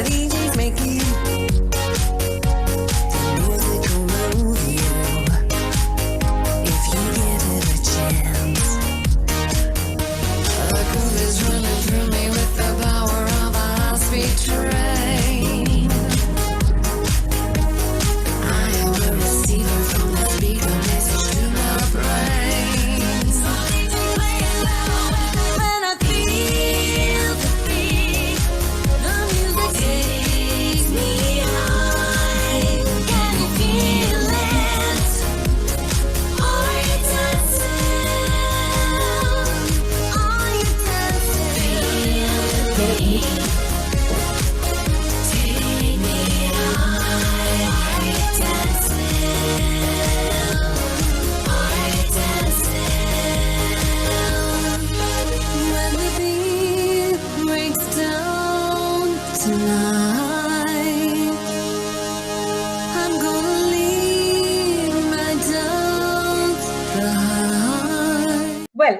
DJ's making the music will move you if you give it a chance. The groove is running through me with the power of a high-speed train. I am a receiver from the speaker, message to my brain. So I can play it loud when I feel the beat. The music takes me high. Can you feel it? Are you dancing? Are you dancing? Feel the beat. Take me high. Are you dancing? Are you dancing? When the beat breaks down tonight, I'm gonna leave my doubts behind. Well,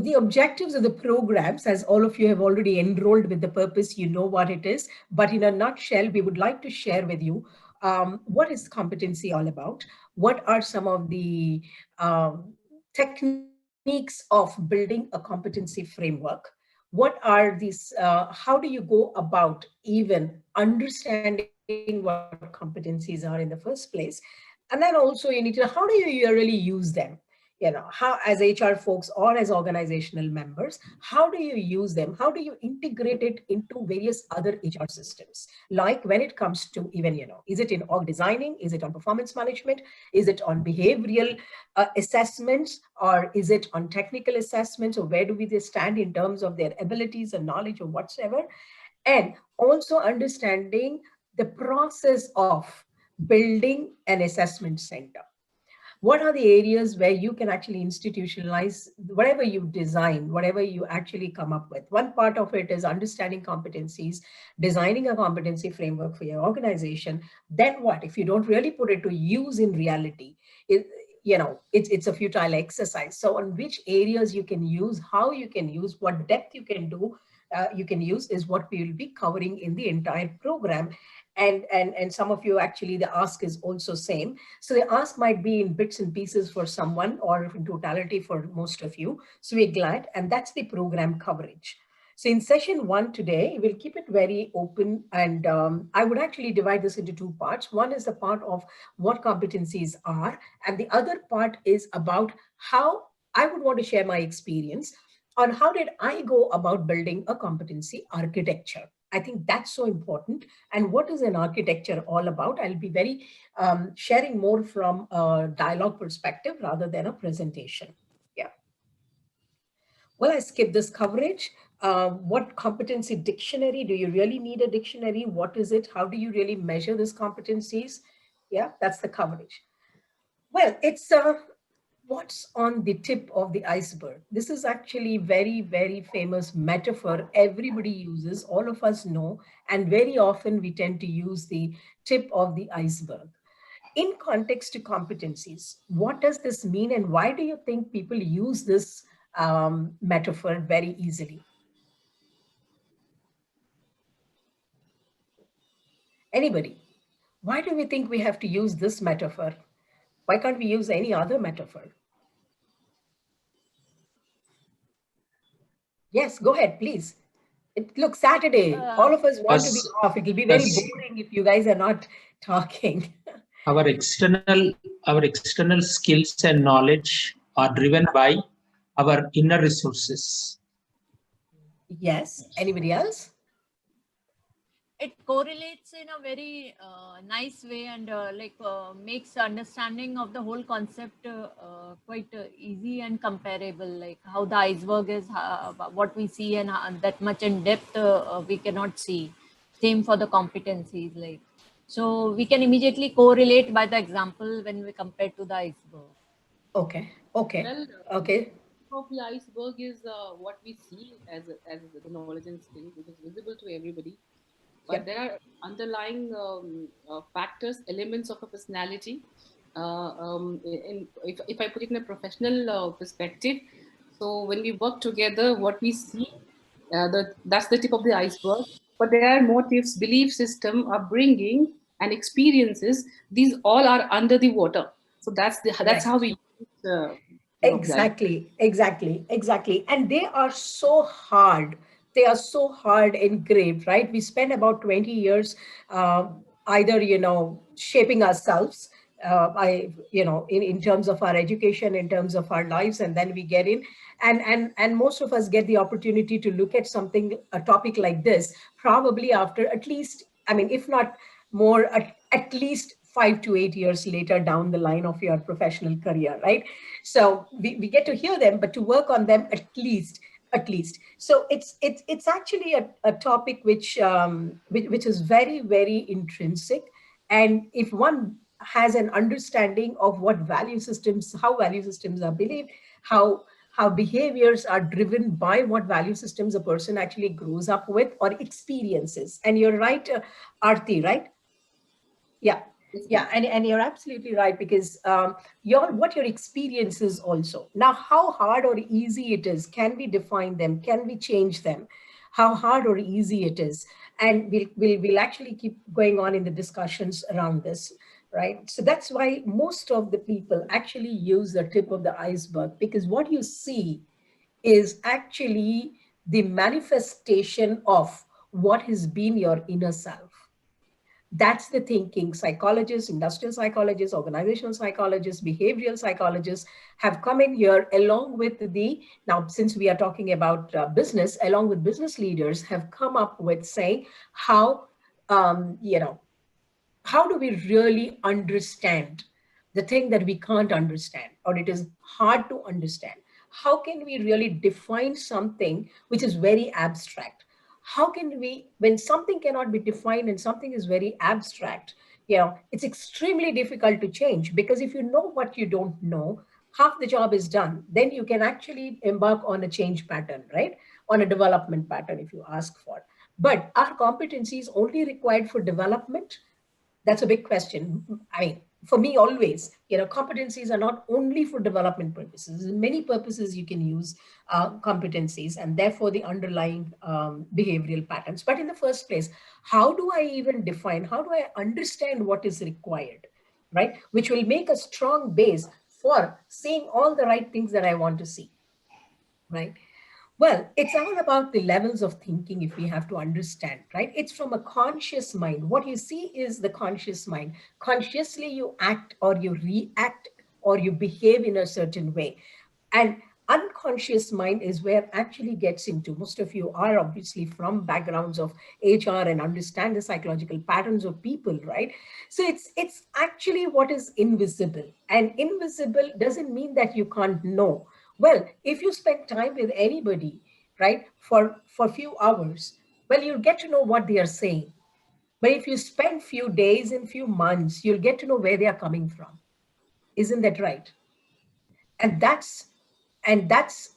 the objectives of the programs, as all of you have already enrolled with the purpose, you know what it is. But in a nutshell, we would like to share with you what is competency all about? What are some of the techniques of building a competency framework? What are these, how do you go about even understanding what competencies are in the first place? And then also you need to know, how do you really use them? You know, how as HR folks or as organizational members, how do you use them? How do you integrate it into various other HR systems? Like when it comes to even, you know, is it in org designing? Is it on performance management? Is it on behavioral assessments? Or is it on technical assessments? Or where do we stand in terms of their abilities and knowledge or whatsoever? And also understanding the process of building an assessment center. What are the areas where you can actually institutionalize whatever you design, whatever you actually come up with? One part of it is understanding competencies, designing a competency framework for your organization. Then what? If you don't really put it to use in reality, it's a futile exercise. So on which areas you can use, how you can use, what depth you can do, you can use is what we will be covering in the entire program. And some of you actually, the ask is also same. So the ask might be in bits and pieces for someone or in totality for most of you. So we're glad, and that's the program coverage. So in session 1 today, we'll keep it very open, and I would actually divide this into 2 parts. One is the part of what competencies are, and the other part is about how I would want to share my experience on how did I go about building a competency architecture. I think that's so important. And what is an architecture all about? I'll be very sharing more from a dialogue perspective rather than a presentation. Yeah. Well, I skipped this coverage. What competency dictionary? Do you really need a dictionary? What is it? How do you really measure these competencies? Yeah, that's the coverage. Well, it's what's on the tip of the iceberg. This is actually very, very famous metaphor everybody uses, all of us know, and very often we tend to use the tip of the iceberg. In context to competencies, what does this mean and why do you think people use this metaphor very easily? Anybody? Why do we think we have to use this metaphor? Why can't we use any other metaphor? Yes, go ahead, please. Look, Saturday, all of us want to be off. It will be very boring if you guys are not talking. Our external skills and knowledge are driven by our inner resources. Yes. Anybody else? It correlates in a very nice way and makes understanding of the whole concept quite easy and comparable, like how the iceberg is, what we see, and that much in depth we cannot see. Same for the competencies, like, so we can immediately correlate by the example when we compare to the iceberg. Okay. Well, okay. Of the iceberg is what we see as the knowledge and skill, which is visible to everybody. But there are underlying factors, elements of a personality. If I put it in a professional perspective, so when we work together, what we see, that's the tip of the iceberg. but there are motives, belief system, upbringing, and experiences. These all are under the water. So that's how Correct. we observe. Exactly, exactly, exactly. And they are so hard. They are so hard engraved, right? We spend about 20 years uh, either, shaping ourselves, in terms of our education, in terms of our lives, and then we get in. And most of us get the opportunity to look at something, a topic like this, probably after at least, I mean, if not more, at least 5 to 8 years later down the line of your professional career, right? So we get to hear them, but to work on them at least. So it's actually a topic which is very, very intrinsic. And if one has an understanding of what value systems, how value systems are believed, how behaviors are driven by what value systems a person actually grows up with or experiences. And you're right, Arti, right? Yeah, Yes, yeah, ma'am. and you're absolutely right, because your experience is also. Now, how hard or easy it is, can we define them, can we change them, how hard or easy it is? And we'll actually keep going on in the discussions around this, right? So that's why most of the people actually use the tip of the iceberg, because what you see is actually the manifestation of what has been your inner self. That's the thinking. Psychologists, industrial psychologists, organizational psychologists, behavioral psychologists have come in here, along with now since we are talking about business, along with business leaders, have come up with saying how, um, you know, how do we really understand the thing that we can't understand, or it is hard to understand? How can we really define something which is very abstract? How can we, when something cannot be defined and something is very abstract, it's extremely difficult to change, because if you know what you don't know, half the job is done. Then you can actually embark on a change pattern, right? On a development pattern, if you ask for. But are competencies only required for development? That's a big question. I mean, for me, always, competencies are not only for development purposes. In many purposes, you can use competencies, and therefore the underlying behavioral patterns. But in the first place, how do I even define? How do I understand what is required, right? Which will make a strong base for seeing all the right things that I want to see, right? Well, it's all about the levels of thinking, if we have to understand, right? It's from a conscious mind. What you see is the conscious mind. Consciously, you act or you react or you behave in a certain way. And unconscious mind is where actually gets into. Most of you are obviously from backgrounds of HR and understand the psychological patterns of people, right? So it's actually what is invisible. And invisible doesn't mean that you can't know. Well, if you spend time with anybody, right, for a few hours, well, you'll get to know what they are saying. But if you spend few days and few months, you'll get to know where they are coming from. Isn't that right? And that's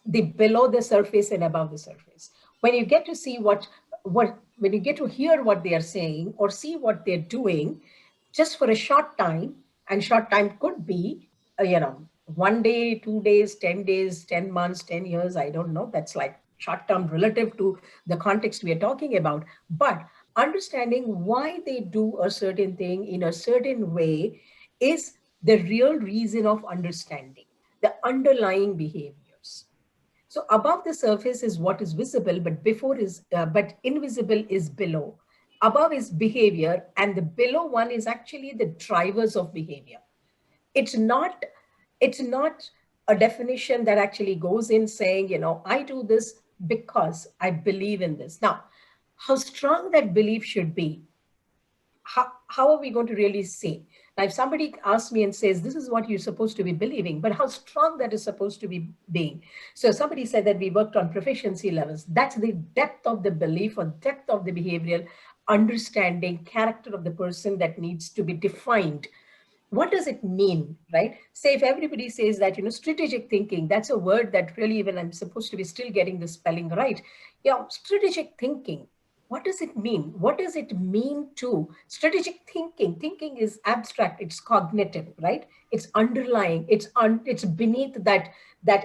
the below the surface and above the surface. When you get to see what when you get to hear what they are saying or see what they're doing, just for a short time, and short time could be, 1 day, 2 days, 10 days, 10 months, 10 years, I don't know. That's like short term relative to the context we are talking about. But understanding why they do a certain thing in a certain way is the real reason of understanding the underlying behaviors. So above the surface is what is visible, but invisible is below. Above is behavior, and the below one is actually the drivers of behavior. It's not, it's not a definition that actually goes in saying, I do this because I believe in this. Now, how strong that belief should be, how are we going to really see? Now, if somebody asks me and says, this is what you're supposed to be believing, but how strong that is supposed to be being. So somebody said that we worked on proficiency levels. That's the depth of the belief or depth of the behavioral understanding, character of the person that needs to be defined. What does it mean, right? Say if everybody says that, strategic thinking, that's a word that really, even I'm supposed to be still getting the spelling right. Yeah, strategic thinking. What does it mean? What does it mean to strategic thinking? Thinking is abstract, it's cognitive, right? It's underlying, it's beneath that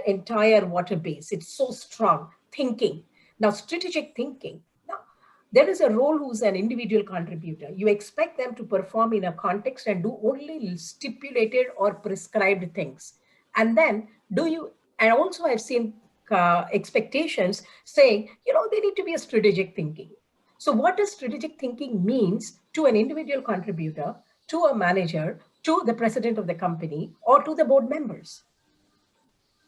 entire water base. It's so strong. Thinking. Now, strategic thinking. Now, There is a role who's an individual contributor. You expect them to perform in a context and do only stipulated or prescribed things. And then and also I've seen expectations saying, they need to be a strategic thinking. So what does strategic thinking means to an individual contributor, to a manager, to the president of the company, or to the board members?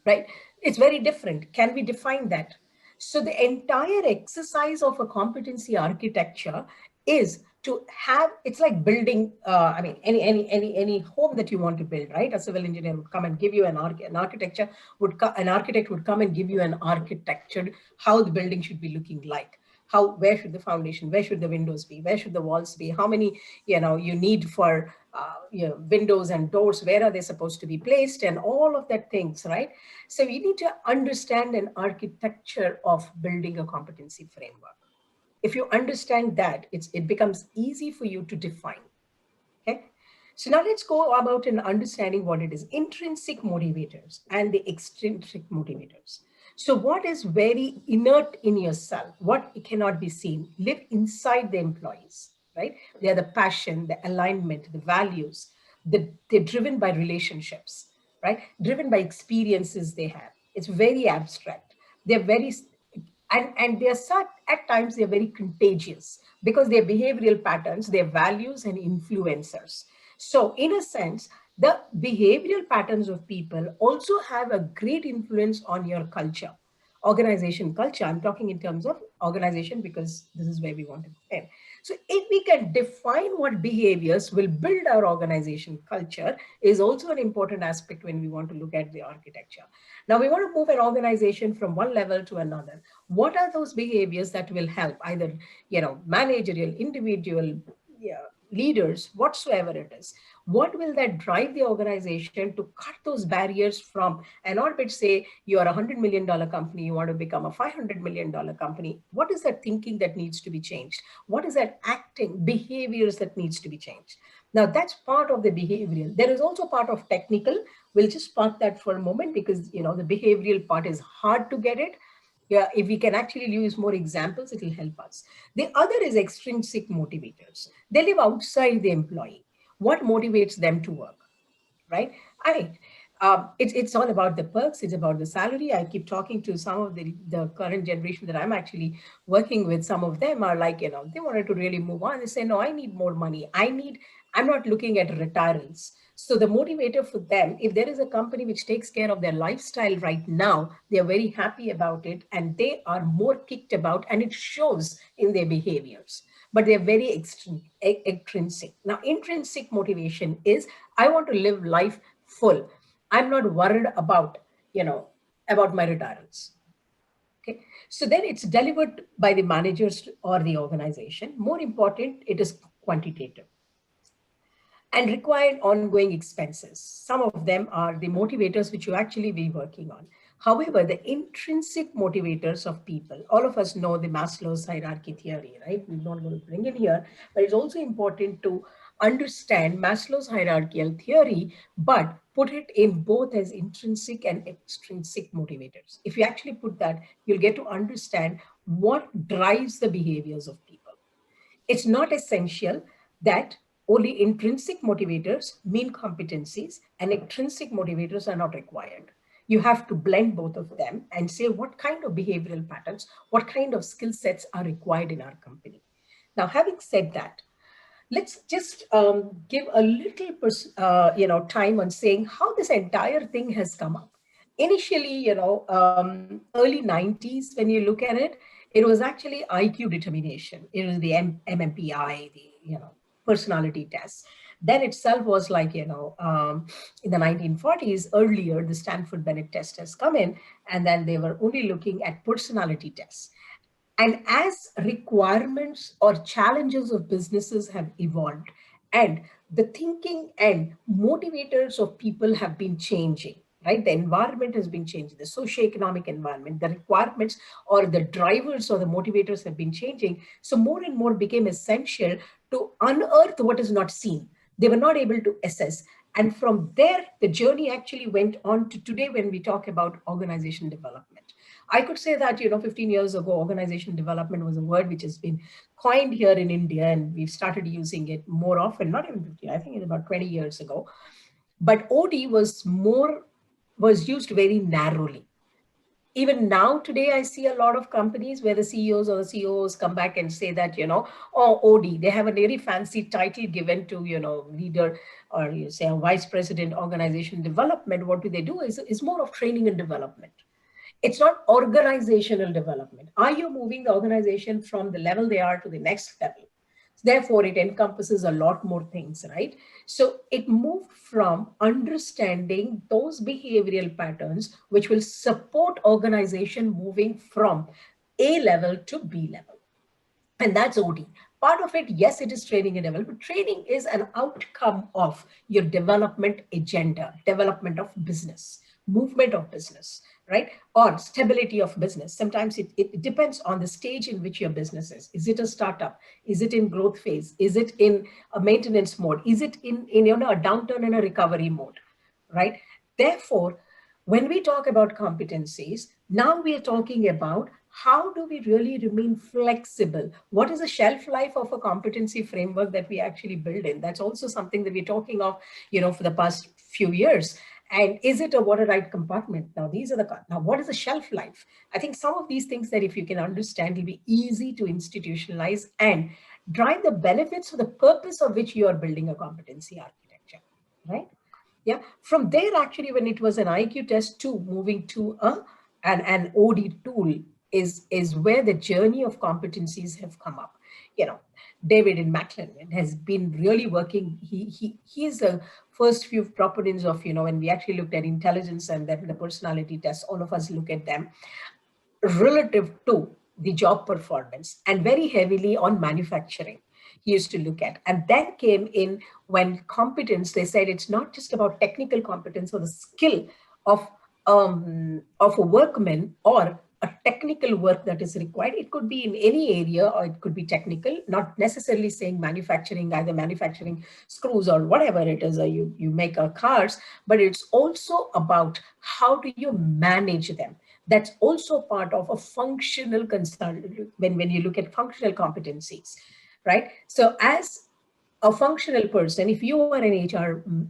Right? It's very different. Can we define that? So the entire exercise of a competency architecture is to have, it's like building, I mean, any home that you want to build, right? A civil engineer would come and give you an architecture, an architect would come and give you an architecture, how the building should be looking like. Where should the foundation, where should the windows be, where should the walls be, how many, you need for windows and doors, where are they supposed to be placed, and all of that things, right? So you need to understand an architecture of building a competency framework. If you understand that, it becomes easy for you to define. Okay. So now let's go about in understanding what it is: intrinsic motivators and the extrinsic motivators. So what is very inert in yourself, what cannot be seen, live inside the employees, right? They are the passion, the alignment, the values, they're driven by relationships, right? Driven by experiences they have. It's very abstract. They're very, and they're such, at times they're very contagious because their behavioral patterns, their values and influencers. So in a sense, the behavioral patterns of people also have a great influence on your culture, organization culture. I'm talking in terms of organization because this is where we want to go in. So if we can define what behaviors will build our organization culture is also an important aspect when we want to look at the architecture. Now we want to move an organization from one level to another. What are those behaviors that will help either, managerial, individual, leaders, whatsoever it is? What will that drive the organization to cut those barriers from an orbit? Say you are $100 million company, you want to become a $500 million company. What is that thinking that needs to be changed? What is that acting behaviors that needs to be changed? Now that's part of the behavioral. There is also part of technical. We'll just park that for a moment because the behavioral part is hard to get it. Yeah, if we can actually use more examples, it will help us. The other is extrinsic motivators. They live outside the employee. What motivates them to work, right? It's all about the perks. It's about the salary. I keep talking to some of the current generation that I'm actually working with. Some of them are like, they wanted to really move on. They say, no, I need more money. I'm not looking at retirements. So the motivator for them, if there is a company which takes care of their lifestyle right now, they are very happy about it and they are more kicked about, and it shows in their behaviors. But they're very extrinsic. Now, intrinsic motivation is, I want to live life full. I'm not worried about, about my retirements. Okay. So then it's delivered by the managers or the organization. More important, it is quantitative and required ongoing expenses. Some of them are the motivators which you actually be working on. However, the intrinsic motivators of people, all of us know the Maslow's hierarchy theory, right? We're not going to bring it here, but it's also important to understand Maslow's hierarchical theory, but put it in both as intrinsic and extrinsic motivators. If you actually put that, you'll get to understand what drives the behaviors of people. It's not essential that only intrinsic motivators mean competencies and extrinsic motivators are not required. You have to blend both of them and say what kind of behavioral patterns, what kind of skill sets are required in our company. Now, having said that, let's just give a little time on saying how this entire thing has come up. Initially, early 90s, when you look at it, it was actually IQ determination. It was the MMPI, the personality test. Then itself was like, in the 1940s, earlier, the Stanford Binet test has come in, and then they were only looking at personality tests. And as requirements or challenges of businesses have evolved, and the thinking and motivators of people have been changing, right? The environment has been changing, the socioeconomic environment, the requirements or the drivers or the motivators have been changing. So more and more became essential to unearth what is not seen. They were not able to assess. And from there, the journey actually went on to today when we talk about organization development. I could say that, 15 years ago, organization development was a word which has been coined here in India, and we've started using it more often, not even 15, I think it's about 20 years ago. But OD was used very narrowly. Even now, today, I see a lot of companies where the CEOs or the CEOs come back and say that, oh, OD, they have a very fancy title given to, leader, or you say a vice president, organization development. What do they do is more of training and development. It's not organizational development. Are you moving the organization from the level they are to the next level? Therefore, it encompasses a lot more things, right? So it moved from understanding those behavioral patterns which will support organization moving from A level to B level. And that's OD. Part of it, yes, it is training and development. Training is an outcome of your development agenda, development of business, movement of business, right? Or stability of business. Sometimes it depends on the stage in which your business is. Is it a startup? Is it in growth phase? Is it in a maintenance mode? Is it in a downturn and a recovery mode, right? Therefore, when we talk about competencies, now we are talking about how do we really remain flexible? What is the shelf life of a competency framework that we actually build in? That's also something that we're talking of, for the past few years. And is it a watertight compartment? Now, now what is the shelf life? I think some of these things that if you can understand, will be easy to institutionalize and drive the benefits for the purpose of which you are building a competency architecture, right? Yeah. From there, actually, when it was an IQ test to moving to an OD tool is where the journey of competencies have come up. David in McClelland has been really working. He is the first few proponents of, when we actually looked at intelligence and then the personality tests, all of us look at them relative to the job performance and very heavily on manufacturing he used to look at. And then came in when competence, they said it's not just about technical competence or the skill of a workman or a technical work that is required. It could be in any area or it could be technical, not necessarily saying manufacturing, either manufacturing screws or whatever it is, or you make cars, but it's also about how do you manage them. That's also part of a functional consult when you look at functional competencies, right? So as a functional person, if you are an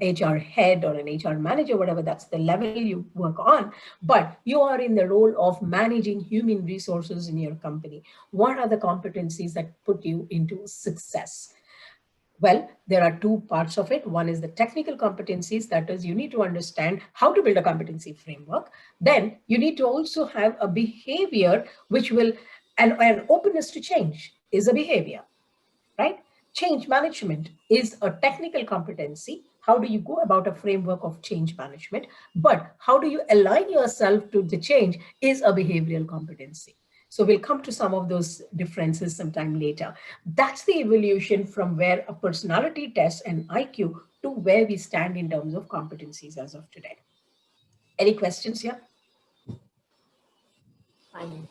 HR head or an HR manager, whatever, that's the level you work on, but you are in the role of managing human resources in your company. What are the competencies that put you into success? Well, there are two parts of it. One is the technical competencies, that is, you need to understand how to build a competency framework. Then you need to also have a behavior which will, and an openness to change is a behavior, right? Change management is a technical competency. How do you go about a framework of change management? But how do you align yourself to the change is a behavioral competency. So we'll come to some of those differences sometime later. That's the evolution from where a personality test and IQ to where we stand in terms of competencies as of today. Any questions here? Fine.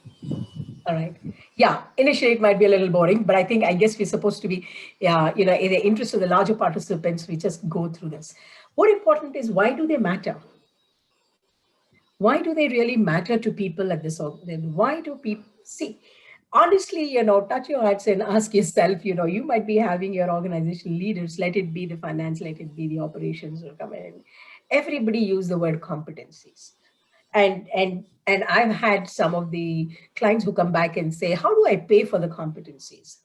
All right. Yeah, initially it might be a little boring, but I guess we're supposed to be, in the interest of the larger participants, we just go through this. What important is, why do they matter? Why do they really matter to people at this? Why do people see? Honestly, touch your hearts and ask yourself, you might be having your organizational leaders, let it be the finance, let it be the operations, or come in. Everybody use the word competencies. And I've had some of the clients who come back and say, how do I pay for the competencies?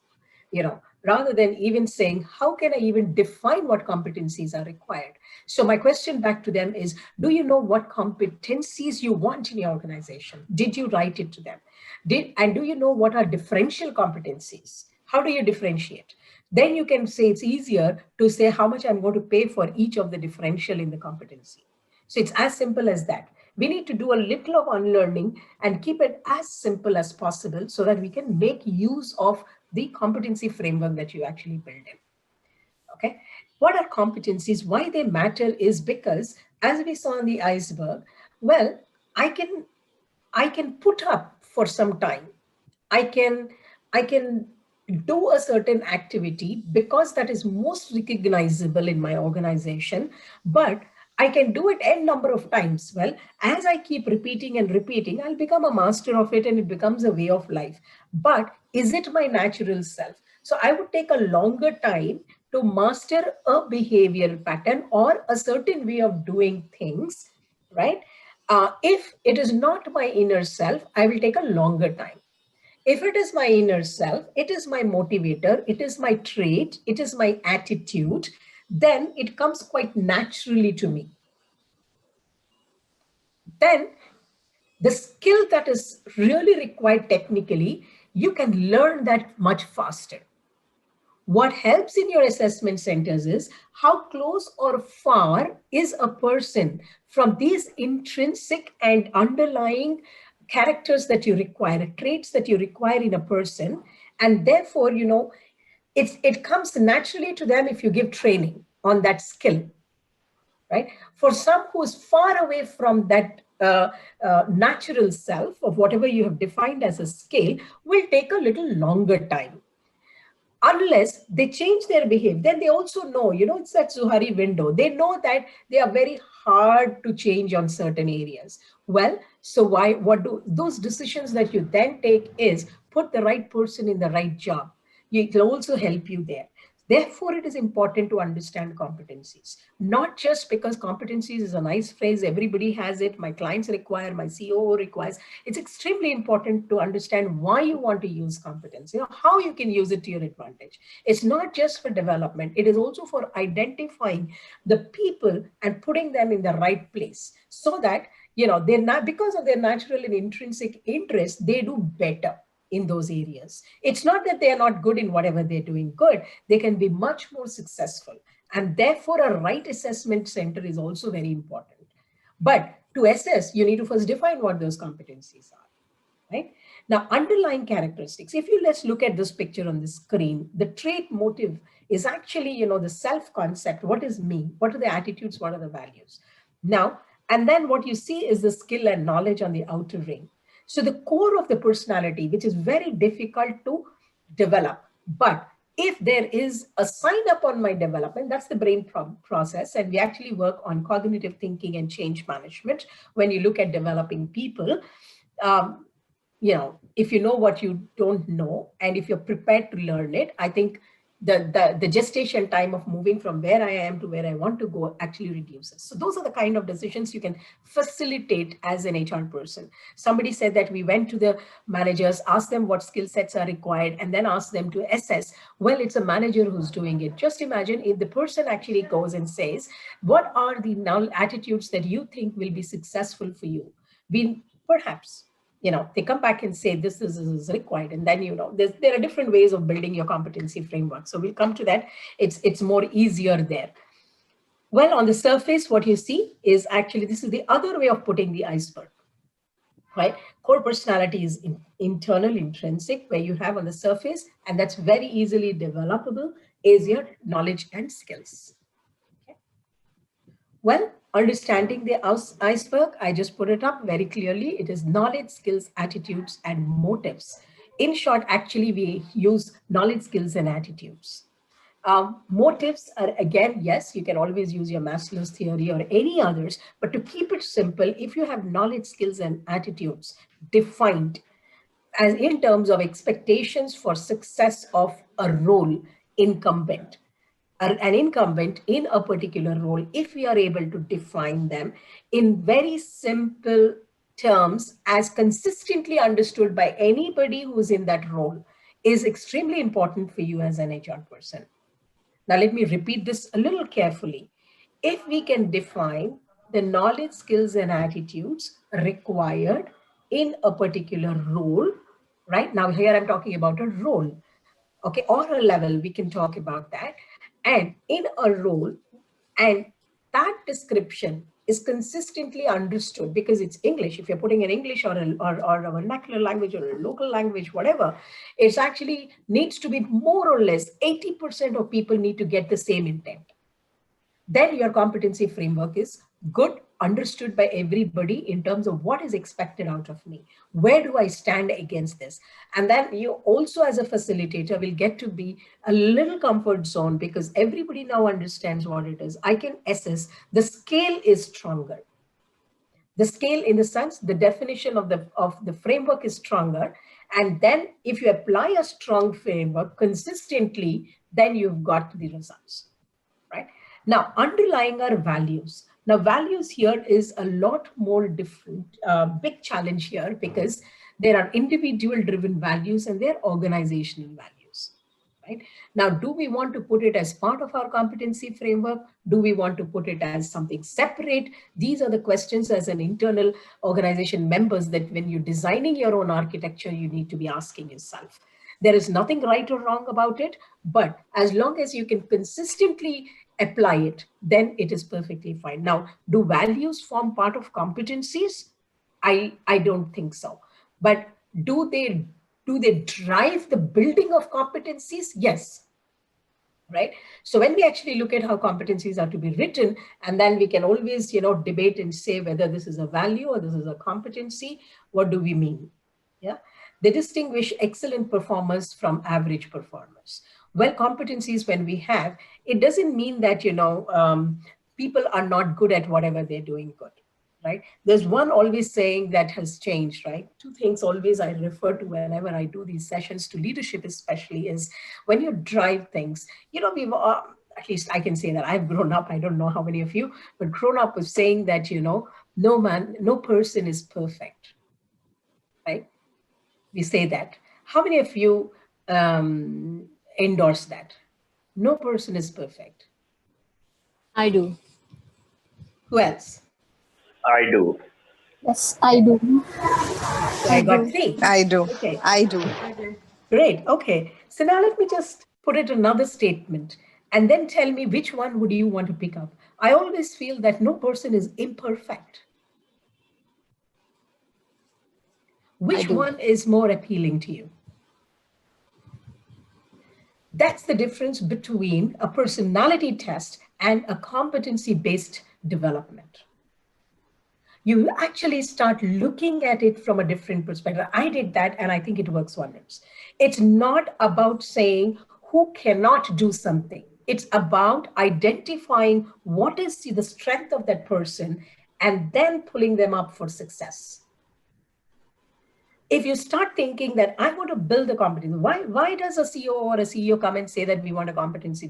Rather than even saying, how can I even define what competencies are required? So my question back to them is, do you know what competencies you want in your organization? Did you write it to them? And do you know what are differential competencies? How do you differentiate? Then you can say it's easier to say how much I'm going to pay for each of the differential in the competency. So it's as simple as that. We need to do a little of unlearning and keep it as simple as possible so that we can make use of the competency framework that you actually build in. Okay. What are competencies? Why they matter is because, as we saw in the iceberg, well, I can put up for some time. I can do a certain activity because that is most recognizable in my organization, but I can do it n number of times. Well, as I keep repeating and repeating, I'll become a master of it and it becomes a way of life. But is it my natural self? So I would take a longer time to master a behavioral pattern or a certain way of doing things, right? If it is not my inner self, I will take a longer time. If it is my inner self, it is my motivator, it is my trait, it is my attitude, then it comes quite naturally to me. Then the skill that is really required technically, you can learn that much faster. What helps in your assessment centers is how close or far is a person from these intrinsic and underlying characters that you require, traits that you require in a person. And therefore, it comes naturally to them if you give training on that skill, right? For some who is far away from that natural self of whatever you have defined as a skill, will take a little longer time. Unless they change their behavior, then they also know, it's that Zuhari window. They know that they are very hard to change on certain areas. Well, so what do those decisions that you then take is put the right person in the right job. It will also help you there. Therefore, it is important to understand competencies, not just because competencies is a nice phrase, everybody has it, my clients require, my COO requires. It's extremely important to understand why you want to use competence, how you can use it to your advantage. It's not just for development, it is also for identifying the people and putting them in the right place so that, they're not, because of their natural and intrinsic interest, they do better in those areas. It's not that they are not good in whatever they're doing good. They can be much more successful. And therefore, a right assessment center is also very important. But to assess, you need to first define what those competencies are, right? Now, underlying characteristics, let's look at this picture on the screen, the trait motive is actually, the self-concept. What is me? What are the attitudes? What are the values? Now, and then what you see is the skill and knowledge on the outer ring. So the core of the personality, which is very difficult to develop. But if there is a sign up on my development, that's the brain process. And we actually work on cognitive thinking and change management. When you look at developing people, if you know what you don't know, and if you're prepared to learn it, I think the gestation time of moving from where I am to where I want to go actually reduces. So those are the kind of decisions you can facilitate as an HR person. Somebody said that we went to the managers, asked them what skill sets are required, and then asked them to assess. Well, it's a manager who's doing it. Just imagine if the person actually goes and says, what are the null attitudes that you think will be successful for you? Perhaps they come back and say this is required, and then there are different ways of building your competency framework. So we'll come to that. It's more easier there. Well, on the surface, what you see is actually this is the other way of putting the iceberg, right? Core personality is internal, intrinsic, where you have on the surface, and that's very easily developable, is your knowledge and skills. Okay. Well, understanding the iceberg, I just put it up very clearly. It is knowledge, skills, attitudes, and motives. In short, actually, we use knowledge, skills, and attitudes. Motives are, again, yes, you can always use your Maslow's theory or any others, but to keep it simple, if you have knowledge, skills, and attitudes defined as in terms of expectations for success of a role incumbent, an incumbent in a particular role, if we are able to define them in very simple terms as consistently understood by anybody who's in that role, is extremely important for you as an HR person. Now, let me repeat this a little carefully. If we can define the knowledge, skills, and attitudes required in a particular role, right? Now, here I'm talking about a role, okay, or a level, we can talk about that. And in a role, and that description is consistently understood because it's English. If you're putting in English or a vernacular language or a local language, whatever, it's actually needs to be more or less 80% of people need to get the same intent. then your competency framework is good, understood by everybody in terms of what is expected out of me. Where do I stand against this? And then you also as a facilitator will get to be a little comfort zone because everybody now understands what it is. I can assess the scale is stronger. The scale in the sense, the definition of the framework is stronger. And then if you apply a strong framework consistently, then you've got the results, right? Now, underlying our values. Now, values here is a lot more different, big challenge here because there are individual driven values and there are organizational values. Right? Now, do we want to put it as part of our competency framework? Do we want to put it as something separate? These are the questions as an internal organization members that when you're designing your own architecture, you need to be asking yourself. There is nothing right or wrong about it, but as long as you can consistently apply it, then it is perfectly fine. Now, do values form part of competencies? I don't think so. But do they drive the building of competencies? Yes. Right. So when we actually look at how competencies are to be written, and then we can always, debate and say whether this is a value or this is a competency, what do we mean? Yeah. They distinguish excellent performers from average performers. Well, competencies when we have, it doesn't mean that, people are not good at whatever they're doing good. Right? There's one always saying that has changed, right? Two things always I refer to whenever I do these sessions to leadership, especially is when you drive things, we've, at least I can say that I've grown up, I don't know how many of you, but grown up with saying that, no person is perfect, right? We say that. How many of you endorse that? No person is perfect. I do. Who else? I do. Yes, I do. So I got three. I do. Okay. I do. Great. Okay. So now let me just put it another statement and then tell me which one would you want to pick up. I always feel that no person is imperfect. Which one is more appealing to you? That's the difference between a personality test and a competency-based development. You actually start looking at it from a different perspective. I did that and I think it works wonders. It's not about saying who cannot do something. It's about identifying what is the strength of that person and then pulling them up for success. If you start thinking that I want to build a competency, why does a CEO or a CEO come and say that we want a competency?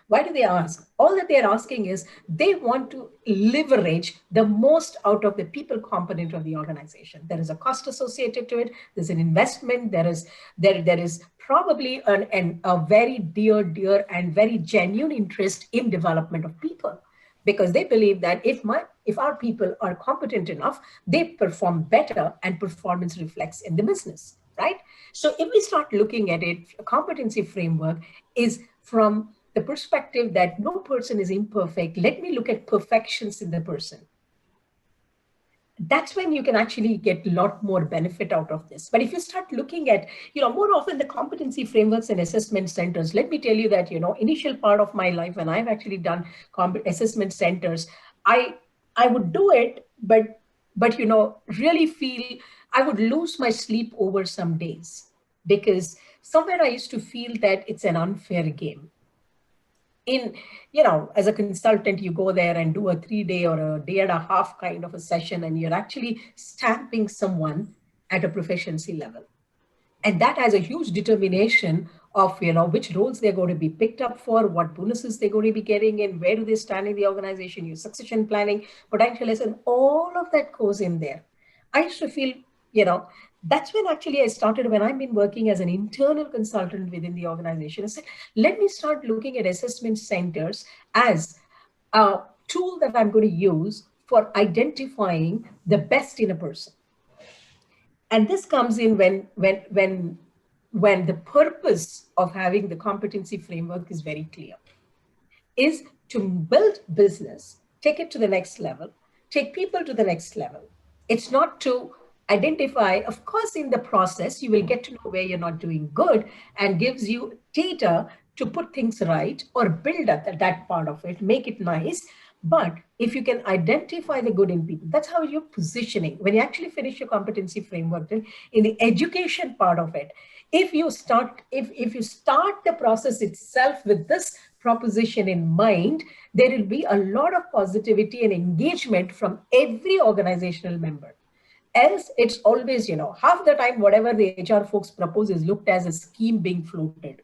Why do they ask? All that they're asking is they want to leverage the most out of the people component of the organization. There is a cost associated to it. There's an investment. There is probably a very dear and very genuine interest in development of people. Because they believe that if our people are competent enough, they perform better and performance reflects in the business, right? So if we start looking at it, a competency framework is from the perspective that no person is imperfect. Let me look at perfections in the person. That's when you can actually get a lot more benefit out of this. But if you start looking at, more often the competency frameworks and assessment centers, let me tell you that, initial part of my life when I've actually done assessment centers, I would do it, but really feel I would lose my sleep over some days because somewhere I used to feel that it's an unfair game. As a consultant, you go there and do a 3-day or a day and a half kind of a session, and you're actually stamping someone at a proficiency level. And that has a huge determination of, which roles they're going to be picked up for, what bonuses they're going to be getting in, where do they stand in the organization, your succession planning, potential and all of that goes in there. I used to feel, that's when actually I started, when I've been working as an internal consultant within the organization, I said, let me start looking at assessment centers as a tool that I'm going to use for identifying the best in a person. And this comes in when the purpose of having the competency framework is very clear, is to build business, take it to the next level, take people to the next level. It's not to identify, of course, in the process, you will get to know where you're not doing good and gives you data to put things right or build that part of it, make it nice. But if you can identify the good in people, that's how you're positioning. When you actually finish your competency framework, then in the education part of it, if you start the process itself with this proposition in mind, there will be a lot of positivity and engagement from every organizational member. Else, it's always, half the time, whatever the HR folks propose is looked as a scheme being floated,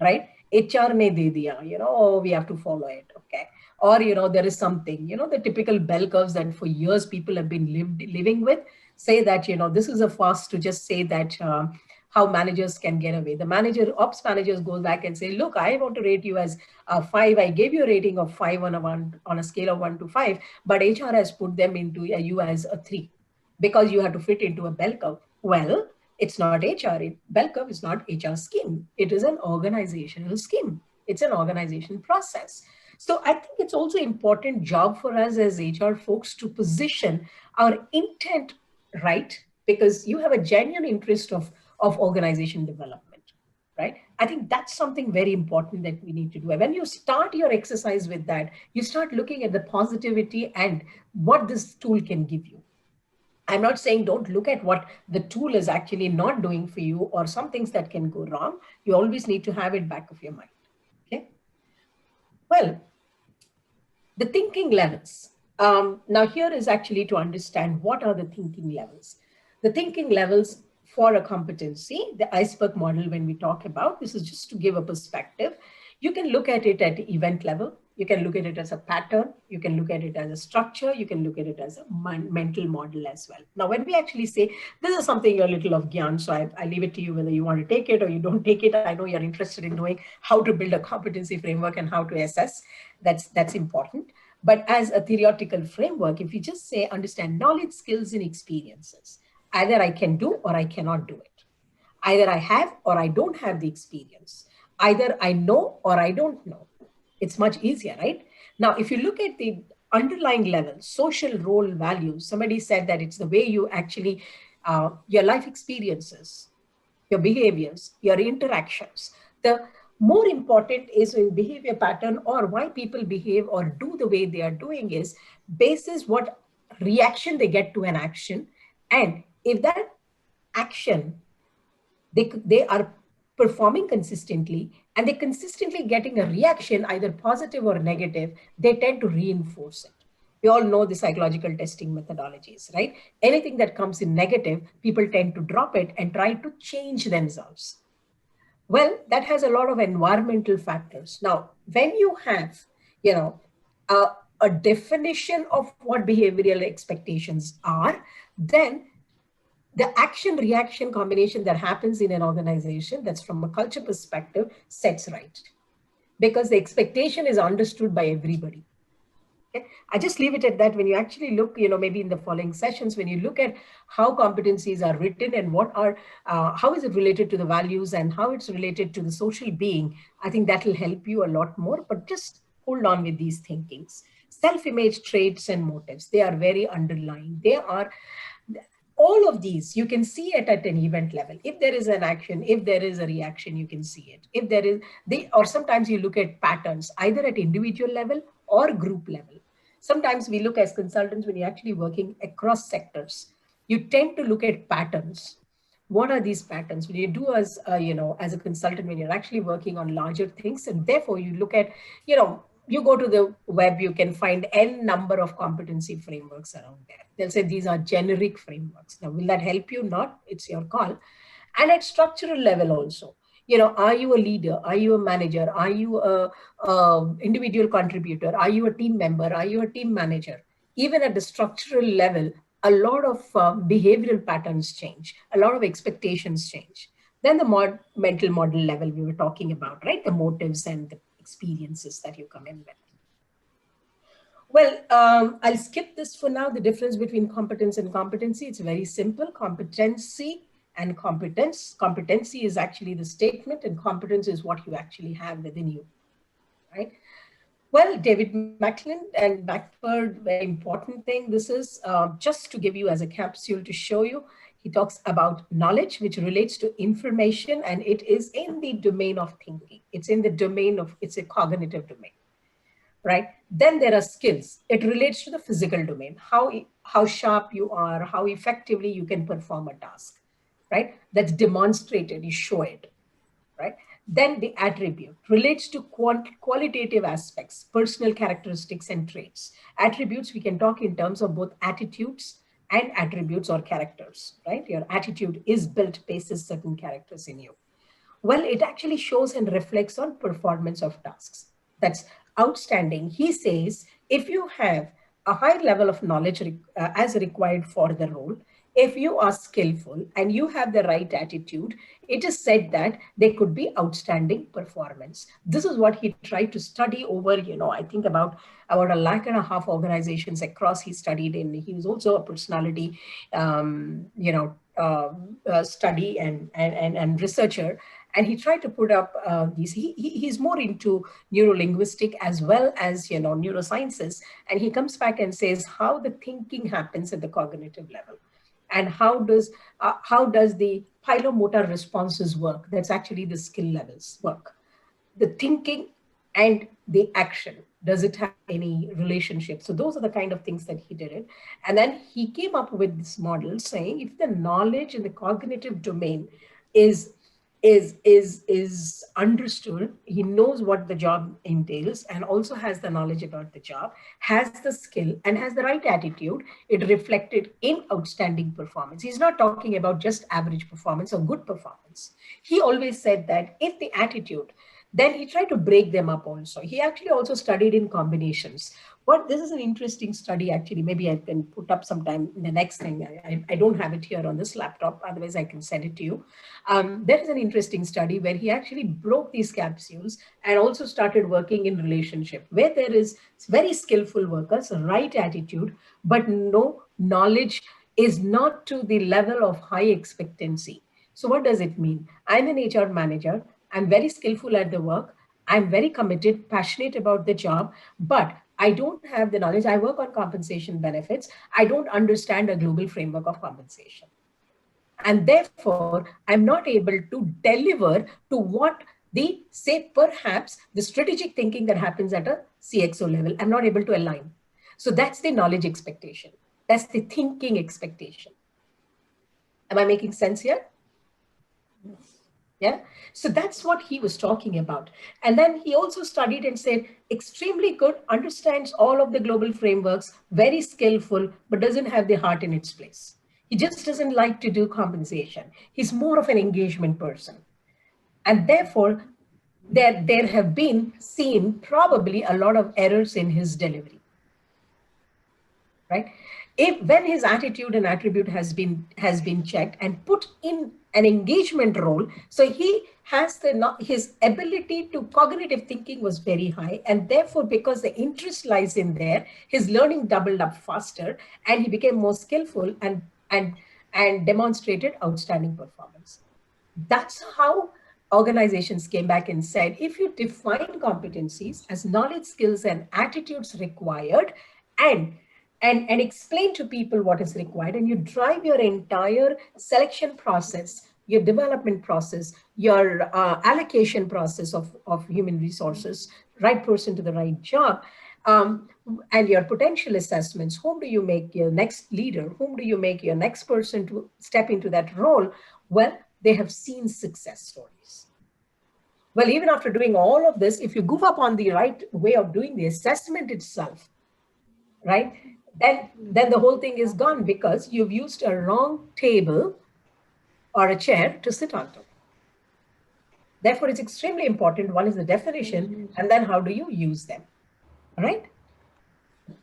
right? HR ne de diya, oh, we have to follow it, okay? Or, there is something, the typical bell curves that for years people have been living with, say that, this is a fast to just say that how managers can get away. The ops managers goes back and say, look, I want to rate you as a 5. I gave you a rating of 5 on a scale of 1 to 5, but HR has put them into you as a 3 because you have to fit into a bell curve. Well, it's not HR. Bell curve is not HR scheme. It is an organizational scheme. It's an organization process. So I think it's also important job for us as HR folks to position our intent right, because you have a genuine interest of organization development, right? I think that's something very important that we need to do. And when you start your exercise with that, you start looking at the positivity and what this tool can give you. I'm not saying don't look at what the tool is actually not doing for you or some things that can go wrong. You always need to have it back of your mind. Okay. Well, the thinking levels. Now here is actually to understand what are the thinking levels. The thinking levels for a competency, the Iceberg model, when we talk about, this is just to give a perspective. You can look at it at event level. You can look at it as a pattern. You can look at it as a structure. You can look at it as a mental model as well. Now, when we actually say, this is something a little of Gyan, so I leave it to you whether you want to take it or you don't take it. I know you're interested in knowing how to build a competency framework and how to assess. That's important. But as a theoretical framework, if you just say, understand knowledge, skills, and experiences, either I can do or I cannot do it. Either I have or I don't have the experience. Either I know or I don't know. It's much easier, right? Now, if you look at the underlying level, social role values, somebody said that it's the way you actually, your life experiences, your behaviors, your interactions. The more important is in behavior pattern or why people behave or do the way they are doing is basis what reaction they get to an action. And if that action, they are performing consistently and they're consistently getting a reaction, either positive or negative, they tend to reinforce it. We all know the psychological testing methodologies, right? Anything that comes in negative, people tend to drop it and try to change themselves. Well, that has a lot of environmental factors. Now, when you have, a definition of what behavioral expectations are, then the action reaction combination that happens in an organization that's from a culture perspective sets right, because the expectation is understood by everybody. Okay? I just leave it at that. When you actually look, maybe in the following sessions, when you look at how competencies are written and what are, how is it related to the values and how it's related to the social being, I think that will help you a lot more, but just hold on with these thinkings. Self-image traits and motives, they are very underlying. They are, all of these, you can see it at an event level. If there is an action, if there is a reaction, you can see it. If there is, or sometimes you look at patterns, either at individual level or group level. Sometimes we look as consultants when you're actually working across sectors, you tend to look at patterns. What are these patterns? When you do as, as a consultant, when you're actually working on larger things, and therefore you look at, you go to the web, you can find n number of competency frameworks around there. They'll say these are generic frameworks. Now, will that help you? Not, it's your call. And at structural level also, are you a leader? Are you a manager? Are you a individual contributor? Are you a team member? Are you a team manager? Even at the structural level, a lot of behavioral patterns change. A lot of expectations change. Then the mental model level we were talking about, right? The motives and the experiences that you come in with. Well, I'll skip this for now. The difference between competence and competency, it's very simple. Competency and competence. Competency is actually the statement and competence is what you actually have within you, right? Well, David McClelland and Blackbird, very important thing. This is just to give you as a capsule to show you, He talks about knowledge, which relates to information, and it is in the domain of thinking. It's in the domain of, it's a cognitive domain, right? Then there are skills. It relates to the physical domain, how sharp you are, how effectively you can perform a task, right? That's demonstrated, you show it, right? Then the attribute relates to qualitative aspects, personal characteristics and traits. Attributes, we can talk in terms of both attitudes and attributes or characters, right? Your attitude is built basis certain characters in you. Well, it actually shows and reflects on performance of tasks. That's outstanding. He says, if you have a high level of knowledge as required for the role, if you are skillful and you have the right attitude, it is said that there could be outstanding performance. This is what he tried to study over, I think about 1.5 lakh organizations across he studied in. He was also a personality, study and researcher. And he tried to put up these, he's more into neurolinguistic as well as, neurosciences. And he comes back and says how the thinking happens at the cognitive level. And how does the psychomotor responses work? That's actually the skill levels work. The thinking and the action, does it have any relationship? So those are the kind of things that he did it. And then he came up with this model saying if the knowledge in the cognitive domain is understood, he knows what the job entails and also has the knowledge about the job, has the skill and has the right attitude, it reflected in outstanding performance. He's not talking about just average performance or good performance. He always said that if the attitude, then he tried to break them up also. He actually also studied in combinations. But this is an interesting study, actually. Maybe I can put up sometime in the next thing. I don't have it here on this laptop. Otherwise, I can send it to you. There is an interesting study where he actually broke these capsules and also started working in relationship, where there is very skillful workers, right attitude, but no knowledge is not to the level of high expectancy. So what does it mean? I'm an HR manager. I'm very skillful at the work. I'm very committed, passionate about the job, but I don't have the knowledge. I work on compensation benefits. I don't understand a global framework of compensation. And therefore, I'm not able to deliver to what the, say, perhaps the strategic thinking that happens at a CXO level. I'm not able to align. So that's the knowledge expectation. That's the thinking expectation. Am I making sense here? Yeah. So that's what he was talking about. And then he also studied and said, extremely good, understands all of the global frameworks, very skillful, but doesn't have the heart in its place. He just doesn't like to do compensation. He's more of an engagement person. And therefore, there have been seen probably a lot of errors in his delivery. Right? When his attitude and attribute has been checked and put in an engagement role, so he has his ability to cognitive thinking was very high, and therefore because the interest lies in there, his learning doubled up faster, and he became more skillful and demonstrated outstanding performance. That's how organizations came back and said, if you define competencies as knowledge, skills, and attitudes required, and explain to people what is required, and you drive your entire selection process, your development process, your allocation process of human resources, right person to the right job, and your potential assessments, whom do you make your next leader, whom do you make your next person to step into that role? Well, they have seen success stories. Well, even after doing all of this, if you goof up on the right way of doing the assessment itself, right, then the whole thing is gone because you've used a wrong table or a chair to sit on. Therefore, it's extremely important. One is the definition, and then how do you use them, all right?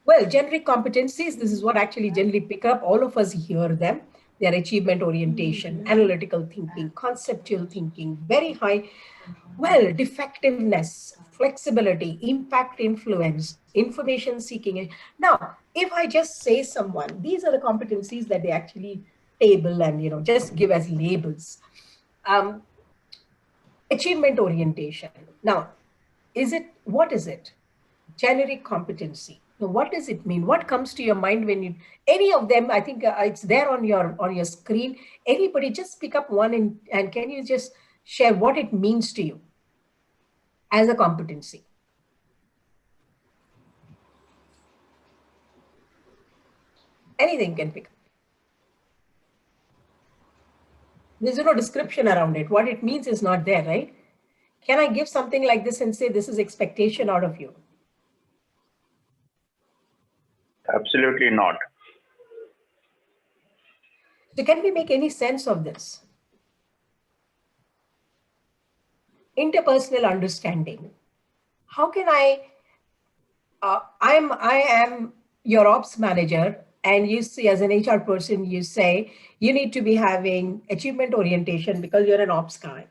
Well, generic competencies, this is what actually generally pick up. All of us hear them. They are achievement orientation, analytical thinking, conceptual thinking, very high. Well, defectiveness, flexibility, impact influence, information seeking. Now, if I just say someone, these are the competencies that they actually table and just give as labels. Achievement orientation. Now, what is it? Generic competency. So what does it mean? What comes to your mind when you, any of them? I think it's there on your screen. Anybody, just pick up one and can you just share what it means to you as a competency? Anything can pick up. There's no description around it. What it means is not there, right? Can I give something like this and say this is expectation out of you? Absolutely not. So can we make any sense of this? Interpersonal understanding. How can I am your ops manager, and you see, as an HR person, you say you need to be having achievement orientation because you're an ops guy,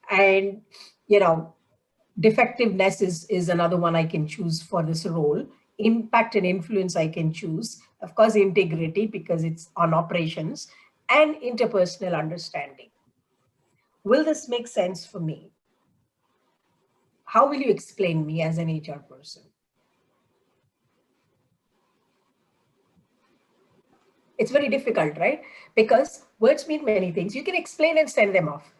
and you know, defectiveness is another one I can choose for this role. Impact and influence I can choose. Of course, integrity because it's on operations, and interpersonal understanding. Will this make sense for me? How will you explain me as an HR person? It's very difficult, right? Because words mean many things. You can explain and send them off.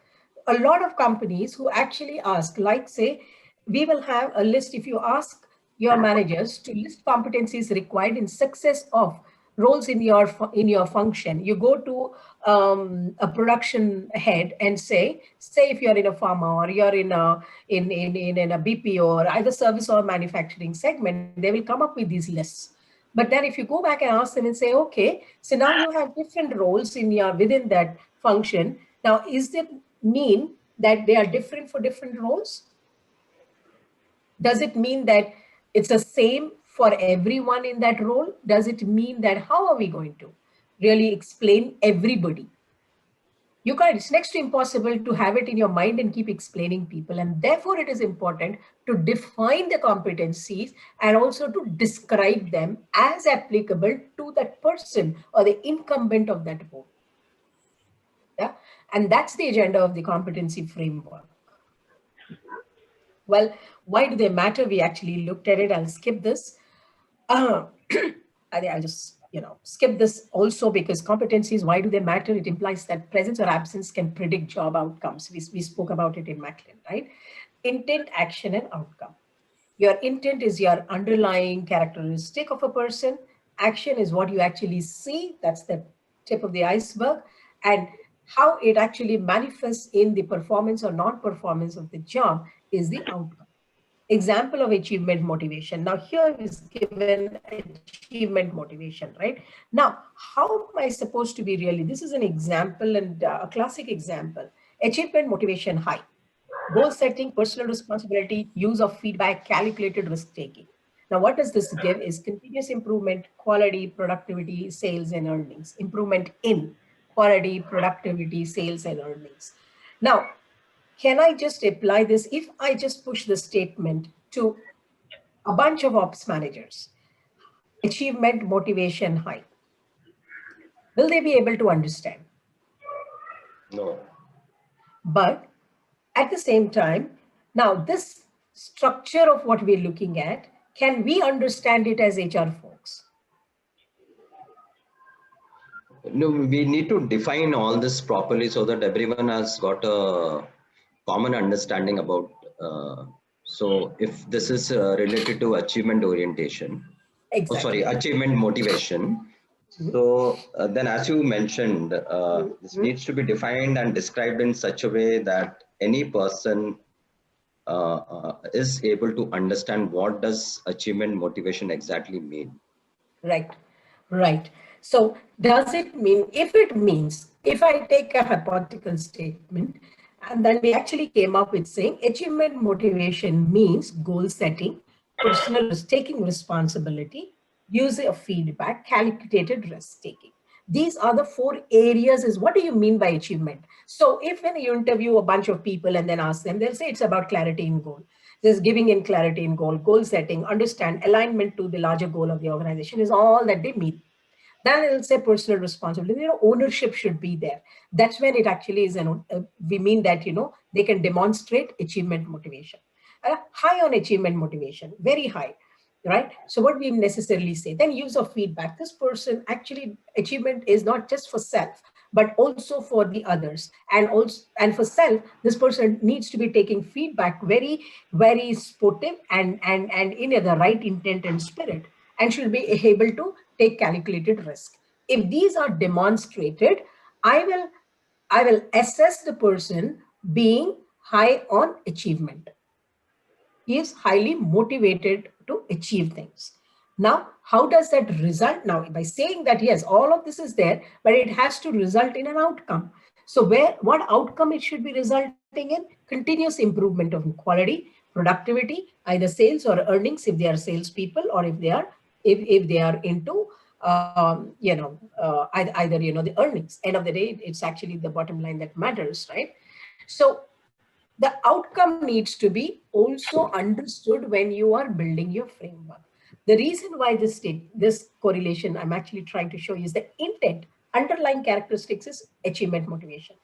A lot of companies who actually ask, like say, we will have a list. If you ask your managers to list competencies required in success of roles in your function, you go to a production head and say if you're in a pharma or you're in a BPO or either service or manufacturing segment, they will come up with these lists. But then if you go back and ask them and say, okay, so now you have different roles within that function. Now, is it mean that they are different for different roles? Does it mean that it's the same for everyone in that role? Does it mean that how are we going to really explain everybody? You can't, it's next to impossible to have it in your mind and keep explaining people. And therefore it is important to define the competencies and also to describe them as applicable to that person or the incumbent of that role. Yeah. And that's the agenda of the competency framework. Well, why do they matter? We actually looked at it. I'll skip this. I think I'll just skip this also because competencies, why do they matter? It implies that presence or absence can predict job outcomes. We spoke about it in McClelland, right? Intent, action, and outcome. Your intent is your underlying characteristic of a person. Action is what you actually see. That's the tip of the iceberg. And how it actually manifests in the performance or non-performance of the job is the outcome. Example of achievement motivation. Now here is given achievement motivation, right? Now, how am I supposed to be really? This is an example and a classic example. Achievement motivation high. Goal setting, personal responsibility, use of feedback, calculated risk taking. Now, what does this give is continuous improvement, quality, productivity, sales, and earnings. Improvement in quality, productivity, sales, and earnings. Now, can I just apply this if I just push the statement to a bunch of ops managers? Achievement, motivation, high. Will they be able to understand? No. But at the same time, now this structure of what we're looking at, can we understand it as HR folks? No, we need to define all this properly so that everyone has got a common understanding about. So if this is related to achievement orientation, Exactly. achievement motivation. So then, as you mentioned, this needs to be defined and described in such a way that any person is able to understand what does achievement motivation exactly mean. Right, right. So does it mean, if it means, if I take a hypothetical statement, and then we actually came up with saying achievement motivation means goal setting, personal taking responsibility, use of feedback, calculated risk taking. These are the 4 areas. Is what do you mean by achievement? So if when you interview a bunch of people and then ask them, they'll say it's about clarity in goal. There's giving in clarity in goal setting, understand alignment to the larger goal of the organization is all that they mean. Then it'll say personal responsibility, ownership should be there. That's when it actually is, we mean that, they can demonstrate achievement motivation. High on achievement motivation, very high. right? So what we necessarily say, then use of feedback. This person actually, achievement is not just for self, but also for the others. And also, and for self, this person needs to be taking feedback very, very sportive and in the right intent and spirit, and should be able to take calculated risk. If these are demonstrated, I will assess the person being high on achievement. He is highly motivated to achieve things. Now, how does that result? Now, by saying that, yes, all of this is there, but it has to result in an outcome. So what outcome it should be resulting in? Continuous improvement of quality, productivity, either sales or earnings if they are salespeople, or if they are into either the earnings. End of the day, it's actually the bottom line that matters, right? So the outcome needs to be also understood when you are building your framework. The reason why this correlation I'm actually trying to show you is the intent. Underlying characteristics is achievement motivation.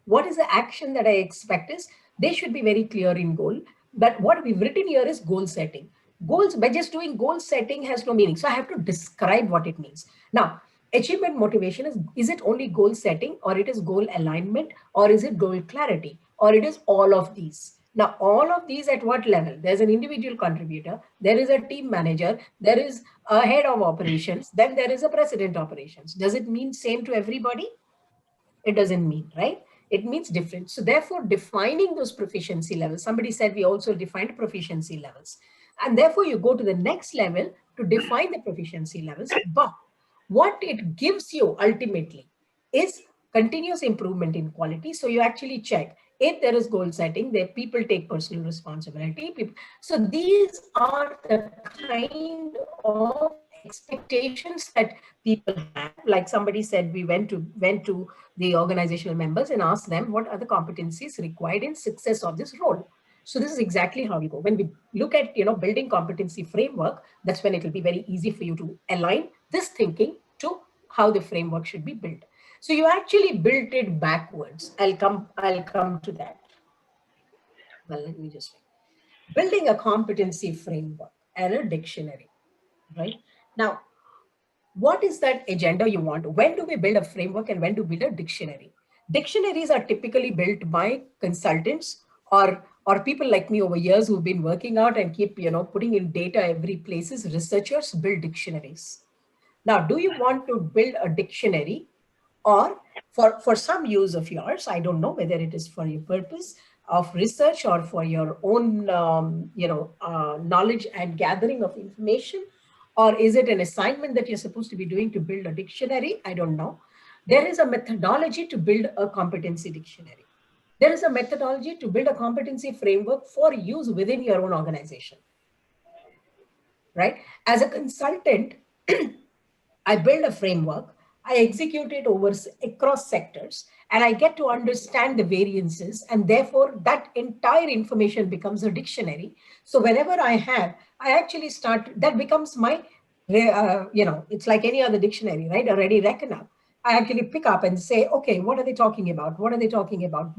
What is the action that I expect is they should be very clear in goal. But what we've written here is goal setting. Goals, by just doing goal setting has no meaning. So I have to describe what it means. Now, achievement motivation is it only goal setting, or it is goal alignment, or is it goal clarity, or it is all of these? Now, all of these at what level? There's an individual contributor, there is a team manager, there is a head of operations, then there is a president operations. Does it mean same to everybody? It doesn't mean, right? It means different. So therefore, defining those proficiency levels, somebody said we also defined proficiency levels. And therefore, you go to the next level to define the proficiency levels. But what it gives you ultimately is continuous improvement in quality. So you actually check if there is goal setting, there people take personal responsibility. So these are the kind of expectations that people have. Like somebody said, we went to the organizational members and asked them what are the competencies required in success of this role. So this is exactly how we go. When we look at building competency framework, that's when it will be very easy for you to align this thinking to how the framework should be built. So you actually built it backwards. I'll come to that. Well, let me just building a competency framework and a dictionary, right? Now, what is that agenda you want? When do we build a framework and when do we build a dictionary? Dictionaries are typically built by consultants or people like me over years who've been working out and keep putting in data every places. Researchers build dictionaries. Now, do you want to build a dictionary, or for some use of yours, I don't know whether it is for your purpose of research or for your own knowledge and gathering of information, or is it an assignment that you're supposed to be doing to build a dictionary? I don't know. There is a methodology to build a competency dictionary. There is a methodology to build a competency framework for use within your own organization, right? As a consultant, I build a framework, I execute it across sectors, and I get to understand the variances, and therefore that entire information becomes a dictionary. So whenever I actually start, that becomes my, it's like any other dictionary, right? A ready reckoner. I actually pick up and say, okay, what are they talking about? What are they talking about?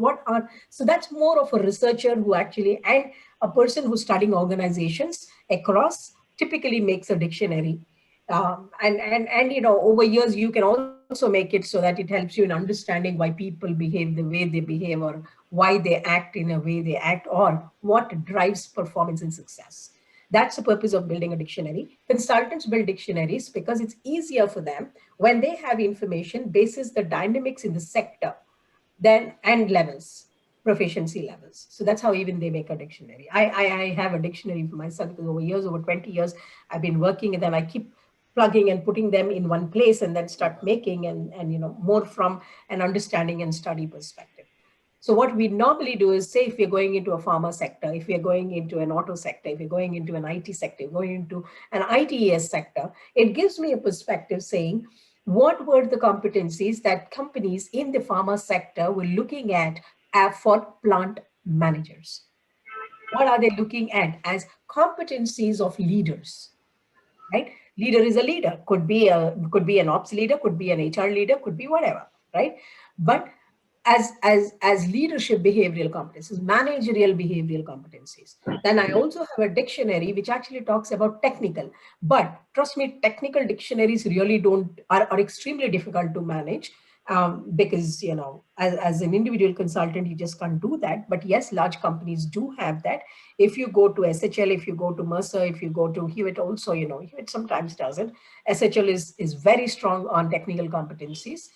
So that's more of a researcher who actually, and a person who's studying organizations across typically makes a dictionary. And over years you can also make it so that it helps you in understanding why people behave the way they behave, or why they act in a way they act, or what drives performance and success. That's the purpose of building a dictionary. Consultants build dictionaries because it's easier for them when they have information basis the dynamics in the sector and levels, proficiency levels. So that's how even they make a dictionary. I have a dictionary for myself because over 20 years, I've been working, and then I keep plugging and putting them in one place and then start making and more from an understanding and study perspective. So what we normally do is say, if we're going into a pharma sector, if we're going into an auto sector, if you're going into an IT sector, going into an ITES sector, it gives me a perspective saying, what were the competencies that companies in the pharma sector were looking at for plant managers? What are they looking at as competencies of leaders, right? Leader is a leader, could be an ops leader, could be an HR leader, could be whatever, right? But as leadership behavioral competencies, managerial behavioral competencies. Then I also have a dictionary which actually talks about technical. But trust me, technical dictionaries really are extremely difficult to manage, because as an individual consultant you just can't do that. But yes, large companies do have that. If you go to SHL, if you go to Mercer, if you go to Hewitt, also Hewitt sometimes doesn't. SHL is very strong on technical competencies.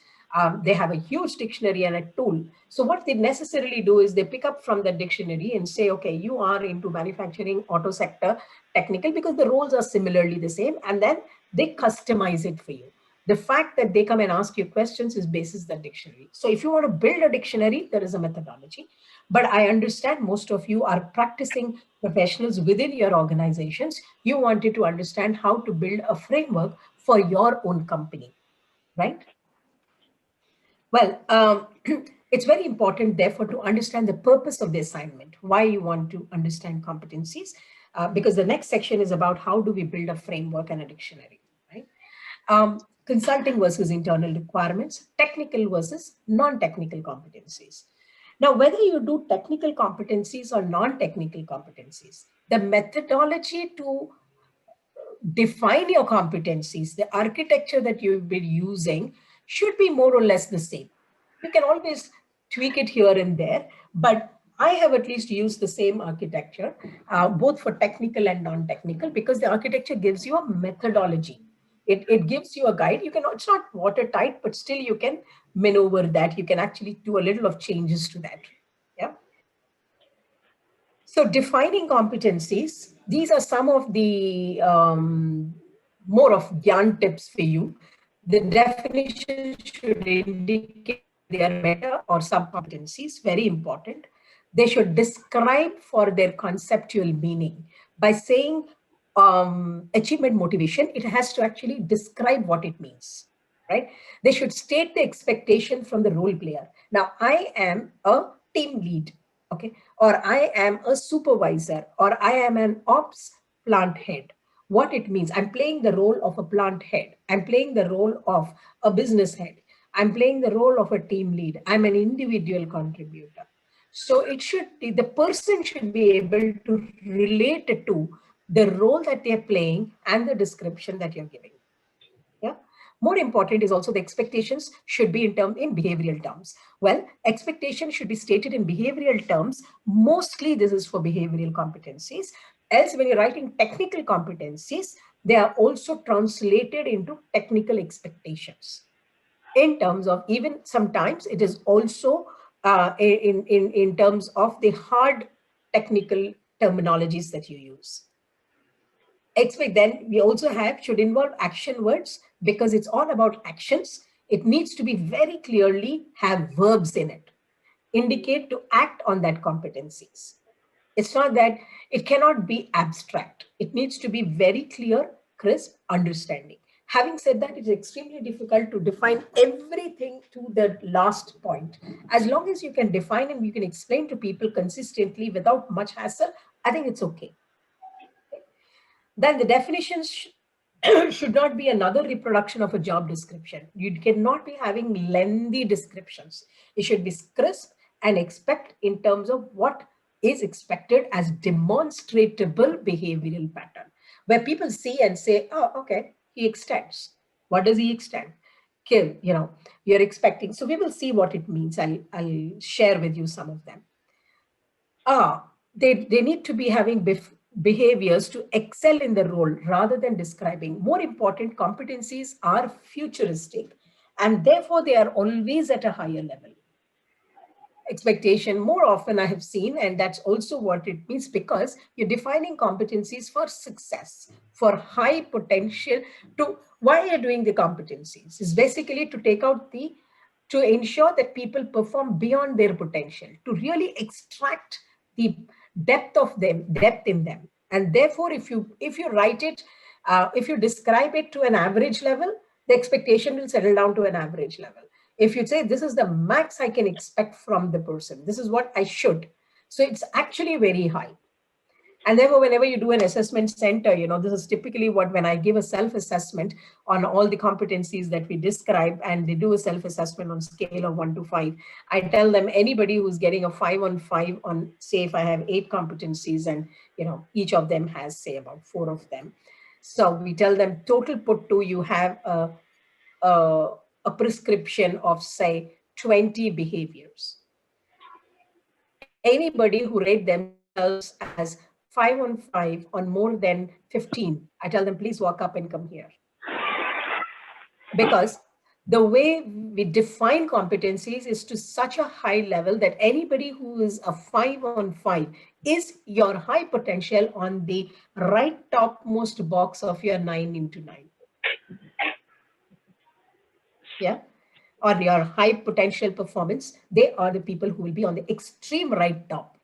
They have a huge dictionary and a tool. So what they necessarily do is they pick up from the dictionary and say, okay, you are into manufacturing, auto sector, technical, because the roles are similarly the same, and then they customize it for you. The fact that they come and ask you questions is basis the dictionary. So if you want to build a dictionary, there is a methodology. But I understand most of you are practicing professionals within your organizations. You wanted to understand how to build a framework for your own company, right? Well, it's very important, therefore, to understand the purpose of the assignment, why you want to understand competencies, because the next section is about how do we build a framework and a dictionary, right? Consulting versus internal requirements, technical versus non-technical competencies. Now, whether you do technical competencies or non-technical competencies, the methodology to define your competencies, the architecture that you've been using should be more or less the same. You can always tweak it here and there, but I have at least used the same architecture, both for technical and non-technical, because the architecture gives you a methodology. It gives you a guide. It's not watertight, but still you can maneuver that. You can actually do a little of changes to that. Yeah. So defining competencies, these are some of the more of Gyan tips for you. The definition should indicate they are meta or sub-competencies, very important. They should describe for their conceptual meaning. By saying achievement motivation, it has to actually describe what it means, right? They should state the expectation from the role player. Now, I am a team lead, okay? Or I am a supervisor, or I am an ops plant head. What it means, I'm playing the role of a plant head. I'm playing the role of a business head. I'm playing the role of a team lead. I'm an individual contributor. So the person should be able to relate it to the role that they're playing and the description that you're giving. Yeah. More important is also the expectations should be in behavioral terms. Well, expectations should be stated in behavioral terms. Mostly this is for behavioral competencies. Else, when you're writing technical competencies, they are also translated into technical expectations. In terms of, even sometimes it is also in terms of the hard technical terminologies that you use. Then we also should involve action words, because it's all about actions. It needs to be very clearly have verbs in it, indicate to act on that competencies. It's not that it cannot be abstract. It needs to be very clear, crisp, understanding. Having said that, it's extremely difficult to define everything to the last point. As long as you can define and you can explain to people consistently without much hassle, I think it's okay. Then the definitions should not be another reproduction of a job description. You cannot be having lengthy descriptions. It should be crisp and expect in terms of what is expected as demonstrable behavioral pattern, where people see and say, oh, okay, he extends. What does he extend? Kill, you're expecting. So we will see what it means. I'll share with you some of them. They need to be having behaviors to excel in the role rather than describing. More important, competencies are futuristic, and therefore they are always at a higher level. Expectation, more often I have seen, and that's also what it means, because you're defining competencies for success, for high potential. Why you're doing the competencies is basically to ensure that people perform beyond their potential, to really extract the depth in them. And therefore, if you write it, if you describe it to an average level, the expectation will settle down to an average level. If you say, this is the max I can expect from the person, this is what I should. So it's actually very high. And therefore, whenever you do an assessment center, this is typically what, when I give a self-assessment on all the competencies that we describe, and they do a self-assessment on scale of 1 to 5, I tell them anybody who's getting a 5 on 5 on, say, if I have 8 competencies and, each of them has, say, about 4 of them. So we tell them total put to, you have a prescription of, say, 20 behaviors. Anybody who rate themselves as 5 on 5 on more than 15, I tell them, please walk up and come here. Because the way we define competencies is to such a high level that anybody who is a 5 on 5 is your high potential on the right topmost box of your 9 into 9. Yeah. Or your high potential performance, they are the people who will be on the extreme right top.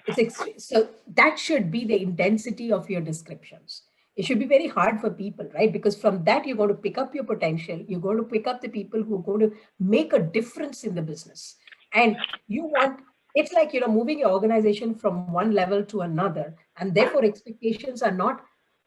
It's extreme. So that should be the intensity of your descriptions. It should be very hard for people, right? Because from that, you're going to pick up your potential. You're going to pick up the people who are going to make a difference in the business. And you want, it's like, moving your organization from one level to another. And therefore, expectations are not,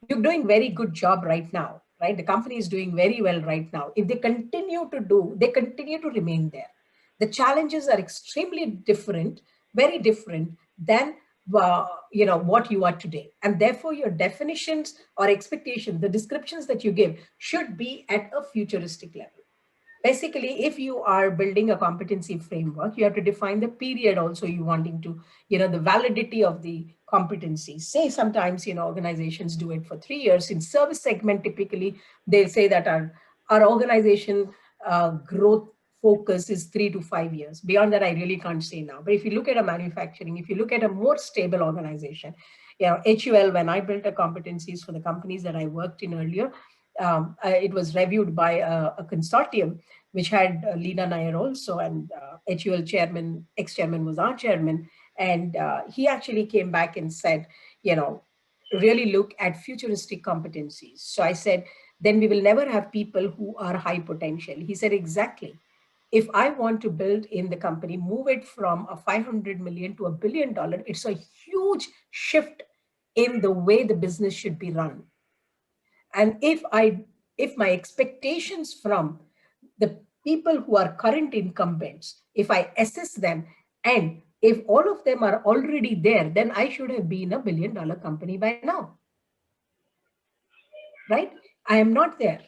you're doing very good job right now, right? The company is doing very well right now. If they continue to remain there. The challenges are extremely different, very different than what you are today. And therefore your definitions or expectations, the descriptions that you give, should be at a futuristic level. Basically, if you are building a competency framework, you have to define the period also you wanting to, the validity of the competency. Say sometimes, organizations do it for 3 years. In service segment, typically, they'll say that our organization growth focus is 3 to 5 years. Beyond that, I really can't say now. But if you look at a manufacturing, if you look at a more stable organization, HUL, when I built the competencies for the companies that I worked in earlier, it was reviewed by a consortium, which had Leena Nair also, and HUL chairman, ex-chairman was our chairman. And he actually came back and said, really look at futuristic competencies. So I said, then we will never have people who are high potential. He said, exactly. If I want to build in the company, move it from a 500 million to $1 billion, it's a huge shift in the way the business should be run. And if my expectations from the people who are current incumbents, if I assess them, and if all of them are already there, then I should have been a $1 billion company by now. Right? I am not there.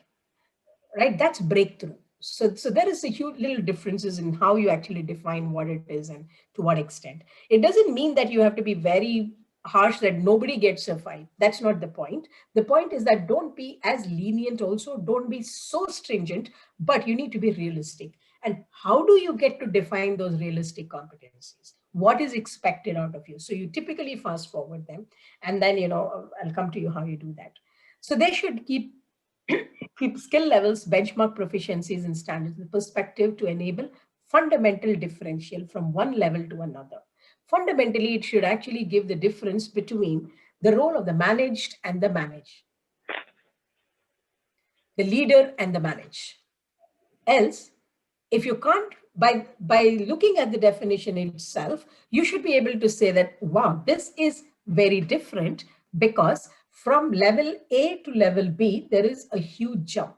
Right? That's breakthrough. So there is a huge little differences in how you actually define what it is and to what extent. It doesn't mean that you have to be very harsh that nobody gets a 5. That's not the point. The point is that don't be as lenient also. Don't be so stringent, but you need to be realistic. And how do you get to define those realistic competencies? What is expected out of you? So you typically fast forward them. And then, I'll come to you how you do that. So they should keep skill levels, benchmark proficiencies and standards in perspective to enable fundamental differential from one level to another. Fundamentally, it should actually give the difference between the role of the managed and the managed, the leader and the managed. Else, if you can't, by looking at the definition itself, you should be able to say that, wow, this is very different because from level A to level B, there is a huge jump.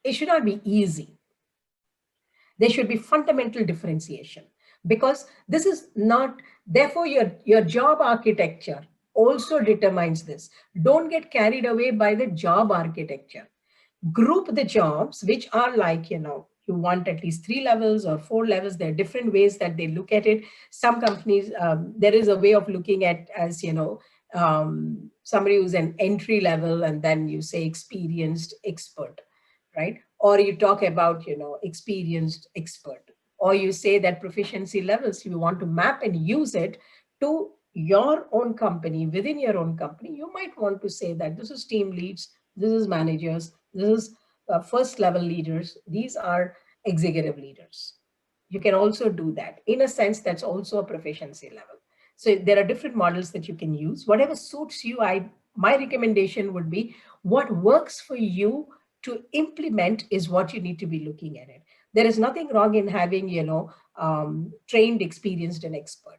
It should not be easy. There should be fundamental differentiation because this is not, therefore your job architecture also determines this. Don't get carried away by the job architecture. Group the jobs, which are like, you want at least 3 levels or 4 levels. There are different ways that they look at it. Some companies, there is a way of looking at as, somebody who's an entry level and then you say experienced expert, right? Or you talk about, experienced expert, or you say that proficiency levels, you want to map and use it to your own company, within your own company. You might want to say that this is team leads, this is managers, this is first level leaders, these are executive leaders. You can also do that. In a sense, that's also a proficiency level. So there are different models that you can use. Whatever suits you, my recommendation would be what works for you to implement is what you need to be looking at it. There is nothing wrong in having, trained, experienced, and expert.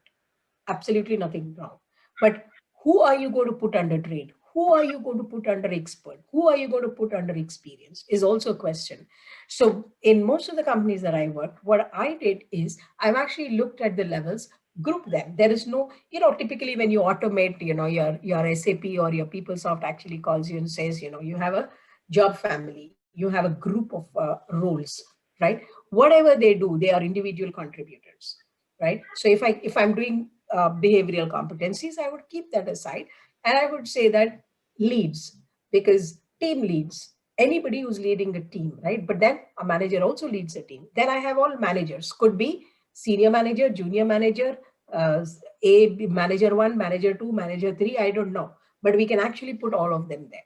absolutely nothing wrong. But who are you going to put under trade? Who are you going to put under expert? Who are you going to put under experience is also a question. So in most of the companies that I worked, what I did is I've actually looked at the levels, group them. There is no, typically when you automate, your SAP or your PeopleSoft actually calls you and says, you have a job family, you have a group of roles, right? Whatever they do, they are individual contributors, right? So if I'm doing behavioral competencies, I would keep that aside. And I would say that leads, because team leads, anybody who's leading a team, right? But then a manager also leads a team. Then I have all managers, could be senior manager, junior manager, a manager 1, manager 2, manager 3, I don't know. But we can actually put all of them there.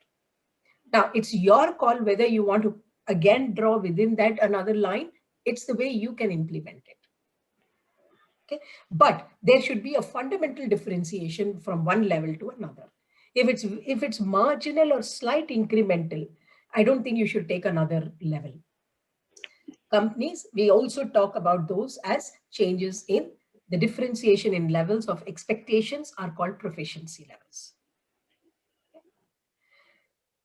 Now, it's your call whether you want to, again, draw within that another line. It's the way you can implement it. Okay, but there should be a fundamental differentiation from one level to another. If it's marginal or slight incremental, I don't think you should take another level. Companies, we also talk about those as changes in the differentiation in levels of expectations are called proficiency levels.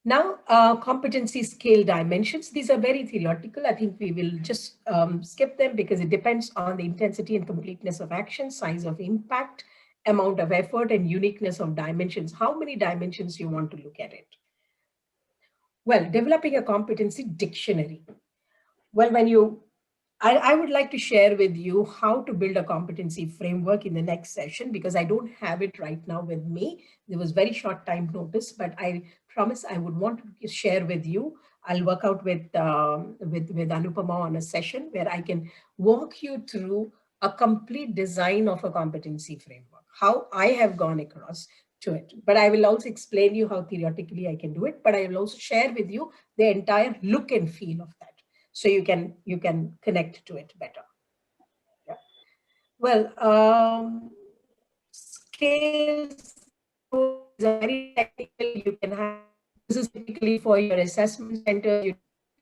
Now, competency scale dimensions, these are very theoretical. I think we will just skip them because it depends on the intensity and completeness of action, size of impact, amount of effort, and uniqueness of dimensions. How many dimensions you want to look at it? Well, developing a competency dictionary. Well, I would like to share with you how to build a competency framework in the next session, because I don't have it right now with me. There was very short time notice, but I promise I would want to share with you. I'll work out with Anupama on a session where I can walk you through a complete design of a competency framework, how I have gone across to it. But I will also explain you how theoretically I can do it, but I will also share with you the entire look and feel of that, so you can connect to it better. Yeah. Well, scales is very technical. You can have, this is typically for your assessment centers. You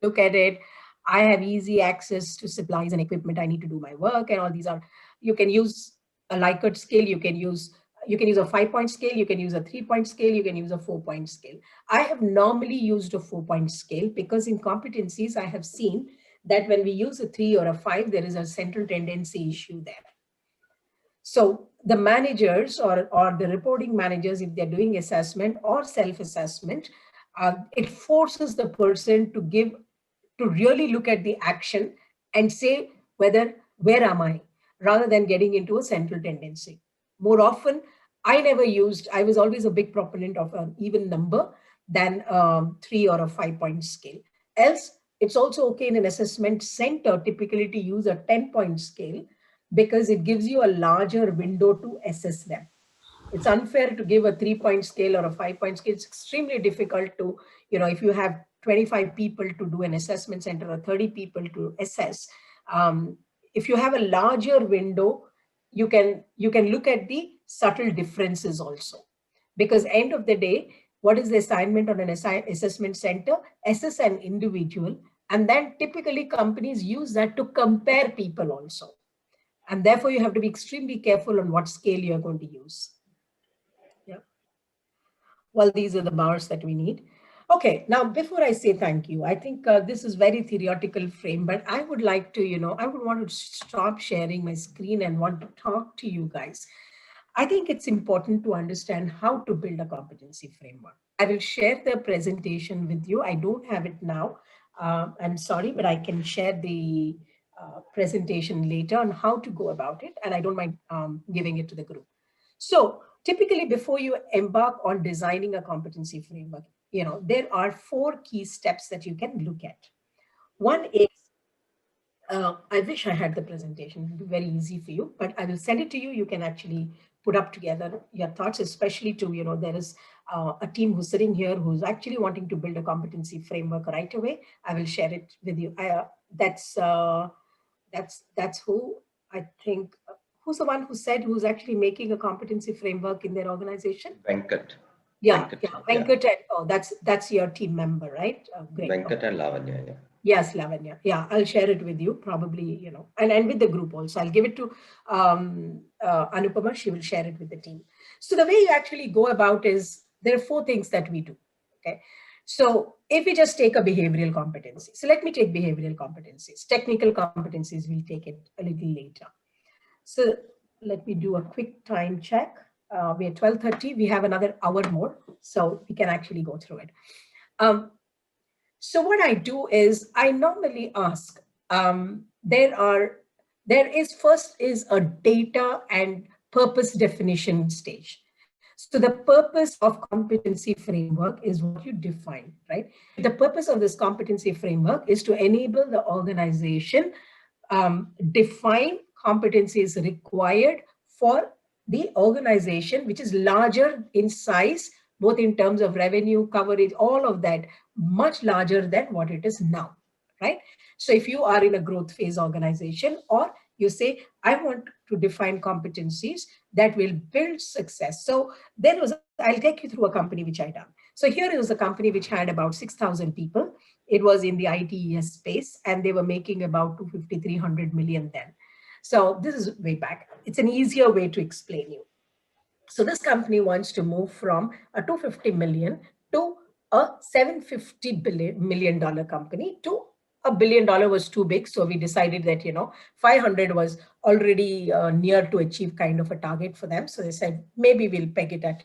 look at it. I have easy access to supplies and equipment. I need to do my work, and all these are. You can use a Likert scale. You can use a 5-point scale. You can use a 3-point scale. You can use a 4-point scale. I have normally used a 4-point scale because in competencies, I have seen that when we use a 3 or a 5, there is a central tendency issue there. So the managers or the reporting managers, if they're doing assessment or self-assessment, it forces the person to really look at the action and say where am I, rather than getting into a central tendency. More often, I was always a big proponent of an even number than 3 or a 5-point scale. Else, it's also okay in an assessment center typically to use a 10-point scale, because it gives you a larger window to assess them. It's unfair to give a 3-point scale or a 5-point scale. It's extremely difficult to, if you have 25 people to do an assessment center or 30 people to assess, if you have a larger window, you can look at the subtle differences also. Because end of the day, what is the assignment on an assessment center? Assess an individual, and then typically companies use that to compare people also. And therefore, you have to be extremely careful on what scale you're going to use. Yeah. Well, these are the bars that we need. Okay, now before I say thank you, I think this is very theoretical frame, but I would like to, I would want to stop sharing my screen and want to talk to you guys. I think it's important to understand how to build a competency framework. I will share the presentation with you. I don't have it now. I'm sorry, but I can share the presentation later on how to go about it, and I don't mind giving it to the group. So typically, before you embark on designing a competency framework, there are 4 key steps that you can look at. One is, I wish I had the presentation. It would be very easy for you, but I will send it to you. You can actually put up together your thoughts, especially to, there is a team who's sitting here who's actually wanting to build a competency framework right away. I will share it with you. That's who I think, who's the one who said who's actually making a competency framework in their organization? Venkat. Yeah, Venkat. Yeah. Oh, that's your team member, right? Great. Venkat and Lavanya, yeah. Yes, Lavanya. Yeah, I'll share it with you probably, and with the group also. I'll give it to Anupama. She will share it with the team. So the way you actually go about is there are 4 things that we do. Okay. So if we just take a behavioral competency, so let me take behavioral competencies. Technical competencies, we'll take it a little later. So let me do a quick time check. We're 12:30. We have another hour more, so we can actually go through it. So what I do is I normally ask, there is first is a data and purpose definition stage. So the purpose of competency framework is what you define, right? The purpose of this competency framework is to enable the organization define competencies required for the organization, which is larger in size, both in terms of revenue, coverage, all of that, much larger than what it is now, right? So if you are in a growth phase organization, or you say, I want to define competencies that will build success. So I'll take you through a company which I done. So here is a company which had about 6,000 people. It was in the ITES space, and they were making about 250, 300 million then. So this is way back. It's an easier way to explain you. So this company wants to move from a 250 million to a $750 million company to $1 billion was too big. So we decided that, 500 was already near to achieve kind of a target for them. So they said, maybe we'll peg it at,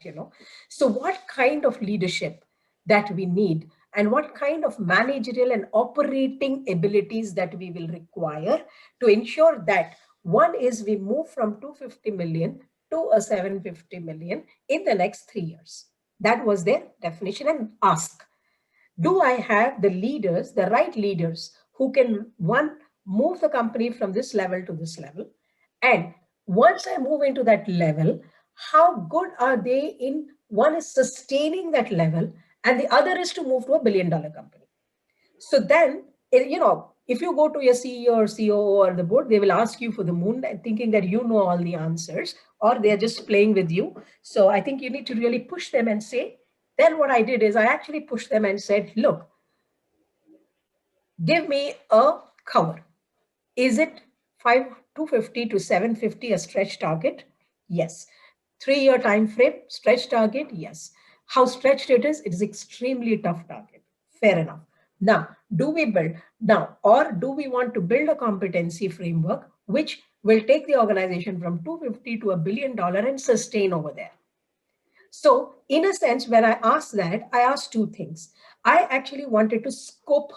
So what kind of leadership that we need, and what kind of managerial and operating abilities that we will require to ensure that one is we move from 250 million to a 750 million in the next 3 years. That was their definition. And ask, do I have the leaders, the right leaders who can, one, move the company from this level to this level? And once I move into that level, how good are they in, one is sustaining that level, and the other is to move to $1 billion company. So then, if you go to your CEO or COO or the board, they will ask you for the moon, thinking that you know all the answers, or they're just playing with you. So I think you need to really push them and say, then what I did is I actually pushed them and said, look, give me a cover. Is it 250 to 750 a stretch target? Yes. 3-year time frame, stretch target? Yes. How stretched it is extremely tough target. Fair enough. Now, do we build now, or do we want to build a competency framework which will take the organization from 250 to $1 billion and sustain over there? So in a sense, when I asked that, I asked 2 things. I actually wanted to scope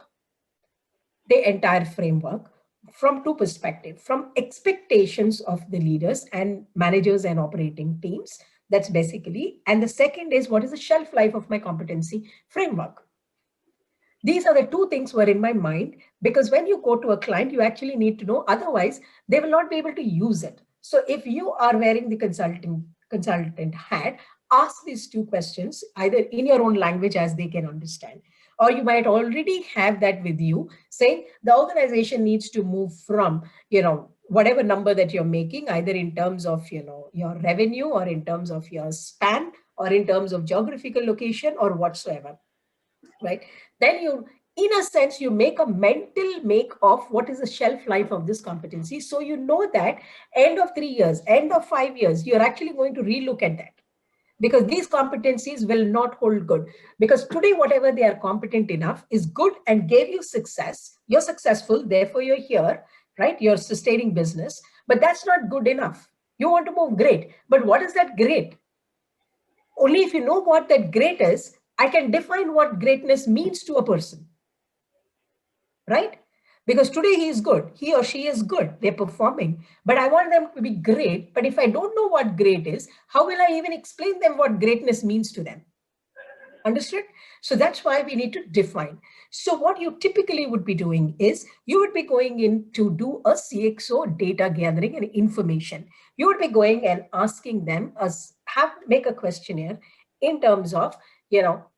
the entire framework from 2 perspectives, from expectations of the leaders and managers and operating teams. That's basically, and the second is, what is the shelf life of my competency framework? These are the 2 things were in my mind, because when you go to a client, you actually need to know, otherwise they will not be able to use it. So if you are wearing the consultant hat, ask these 2 questions, either in your own language as they can understand, or you might already have that with you, saying the organization needs to move from, whatever number that you're making, either in terms of, your revenue, or in terms of your span, or in terms of geographical location, or whatsoever. Right? Then you, in a sense, you make a mental make of what is the shelf life of this competency. So you know that end of 3 years, end of 5 years, you're actually going to relook at that, because these competencies will not hold good. Because today, whatever they are competent enough is good and gave you success. You're successful, therefore you're here, right? You're sustaining business, but that's not good enough. You want to move great, but what is that great? Only if you know what that great is, I can define what greatness means to a person, right? Because today he is good, he or she is good, they're performing, but I want them to be great. But if I don't know what great is, how will I even explain them what greatness means to them? Understood? So that's why we need to define. So what you typically would be doing is you would be going in to do a CXO data gathering and information. You would be going and asking them, make a questionnaire in terms of,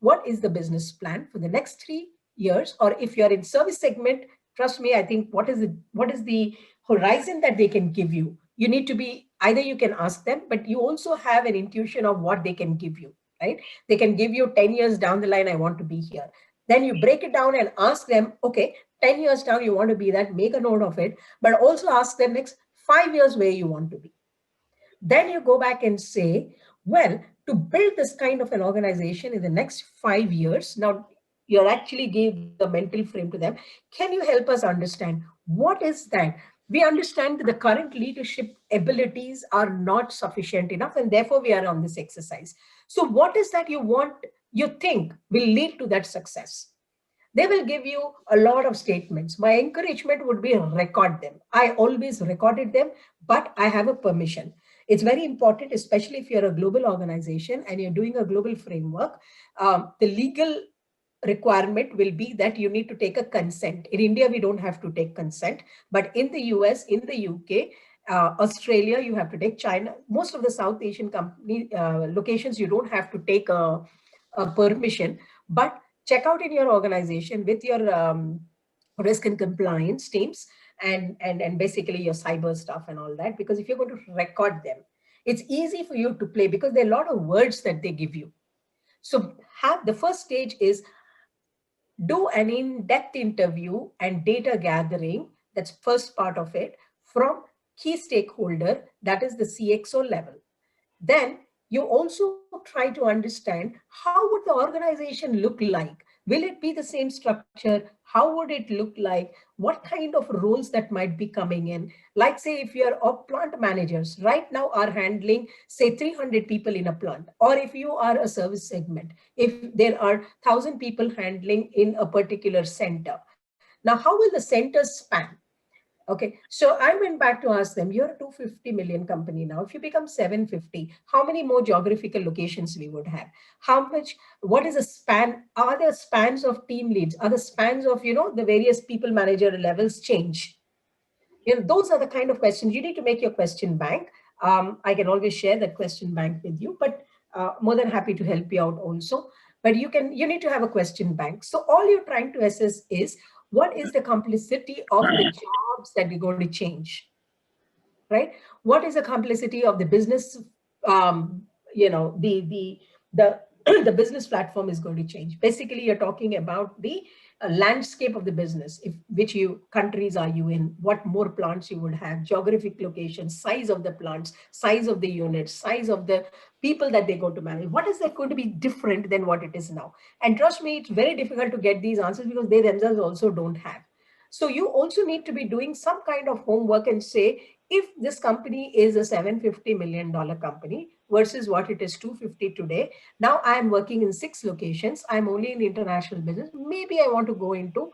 what is the business plan for the next 3 years? Or if you're in service segment, trust me, I think what is the horizon that they can give you? You need to be, either you can ask them, but you also have an intuition of what they can give you, right? They can give you 10 years down the line, I want to be here. Then you break it down and ask them, okay, 10 years down, you want to be that, make a note of it, but also ask them next 5 years where you want to be. Then you go back and say, well, to build this kind of an organization in the next 5 years, now you're actually giving the mental frame to them. Can you help us understand what is that? We understand that the current leadership abilities are not sufficient enough, and therefore we are on this exercise. So what is that you want, you think will lead to that success? They will give you a lot of statements. My encouragement would be record them. I always recorded them, but I have a permission. It's very important, especially if you're a global organization and you're doing a global framework. The legal requirement will be that you need to take a consent. In India, we don't have to take consent, but in the US, in the UK, Australia, you have to take. China, most of the South Asian company locations, you don't have to take a permission, but check out in your organization with your risk and compliance teams and basically your cyber stuff and all that, because if you're going to record them, it's easy for you to play because there are a lot of words that they give you. So the first stage is do an in-depth interview and data gathering. That's first part of it from key stakeholder, that is the CXO level. Then you also try to understand how would the organization look like? Will it be the same structure? How would it look like? What kind of roles that might be coming in? Like say if you're plant managers right now are handling say 300 people in a plant, or if you are a service segment, if there are 1,000 people handling in a particular center. Now, how will the centers span? Okay, so I went back to ask them, you're a 250 million company now. If you become 750, how many more geographical locations we would have? How much, what is a span? Are there spans of team leads? Are the spans of, the various people manager levels change? Those are the kind of questions. You need to make your question bank. I can always share that question bank with you, but more than happy to help you out also. But you need to have a question bank. So all you're trying to assess is what is the complexity of the jobs that you're going to change, right? What is the complexity of the business? The the business platform is going to change. Basically, you're talking about the landscape of the business, which countries are you in, what more plants you would have, geographic location, size of the plants, size of the units, size of the people that they go to manage. What is that going to be different than what it is now? And trust me, it's very difficult to get these answers because they themselves also don't have. So you also need to be doing some kind of homework and say, if this company is a $750 million company versus what it is 250 today, now I'm working in 6 locations, I'm only in international business, maybe I want to go into,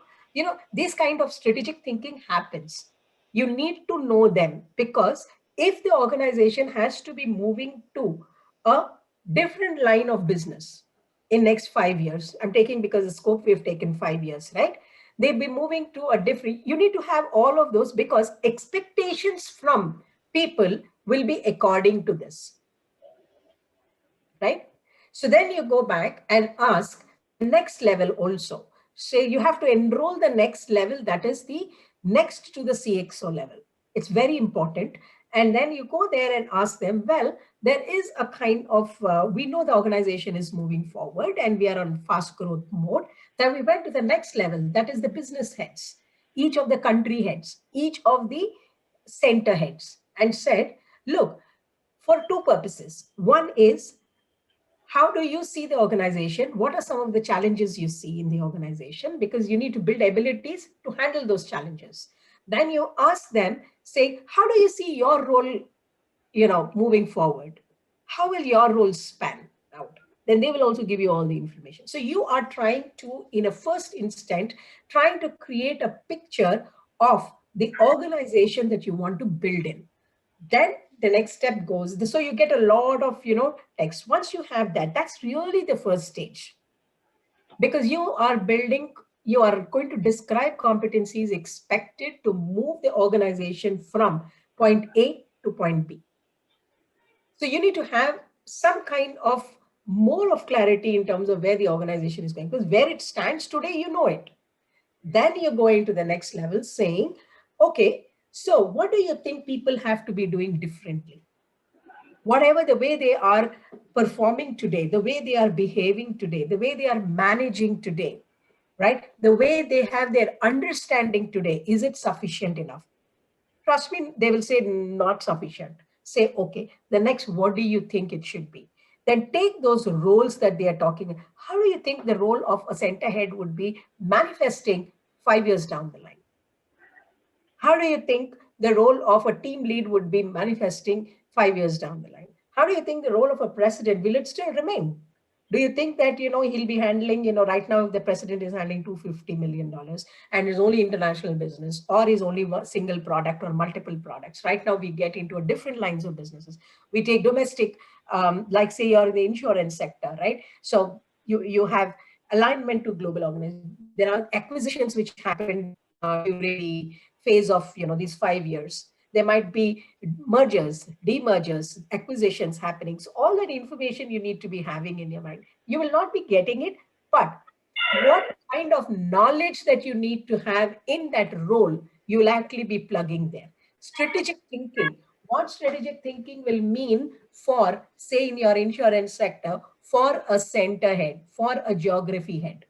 this kind of strategic thinking happens. You need to know them, because if the organization has to be moving to a different line of business in next 5 years, I'm taking because the scope we've taken 5 years, right? They'll be moving to a different, you need to have all of those because expectations from people will be according to this, right? So then you go back and ask the next level also. Say you have to enroll the next level, that is the next to the CXO level. It's very important. And then you go there and ask them, well, there is a kind of, we know the organization is moving forward and we are on fast growth mode. Then we went to the next level, that is the business heads, each of the country heads, each of the center heads, and said, look, for 2 purposes. One is, how do you see the organization? What are some of the challenges you see in the organization? Because you need to build abilities to handle those challenges. Then you ask them, say, how do you see your role, moving forward? How will your role span out? Then they will also give you all the information. So you are trying to, in a first instant, trying to create a picture of the organization that you want to build in. Then the next step goes, so you get a lot of, text. Once you have that, that's really the first stage. Because you are going to describe competencies expected to move the organization from point A to point B. So you need to have some kind of more of clarity in terms of where the organization is going, because where it stands today, you know it. Then you're going to the next level saying, okay, so what do you think people have to be doing differently? Whatever the way they are performing today, the way they are behaving today, the way they are managing today, right? The way they have their understanding today, is it sufficient enough? Trust me, they will say not sufficient. Say, okay, the next, what do you think it should be? Then take those roles that they are talking. How do you think the role of a center head would be manifesting 5 years down the line? How do you think the role of a team lead would be manifesting 5 years down the line? How do you think the role of a president, will it still remain? Do you think that, he'll be handling, right now, if the president is handling $250 million and is only international business, or is only one single product or multiple products? Right now, we get into a different lines of businesses. We take domestic, like say you're in the insurance sector, right? So you have alignment to global organizations. There are acquisitions which happen during the phase of these 5 years. There might be mergers, demergers, acquisitions happening. So all that information you need to be having in your mind. You will not be getting it, but what kind of knowledge that you need to have in that role, you will actually be plugging there. Strategic thinking. What strategic thinking will mean for, say, in your insurance sector, for a center head, for a geography head,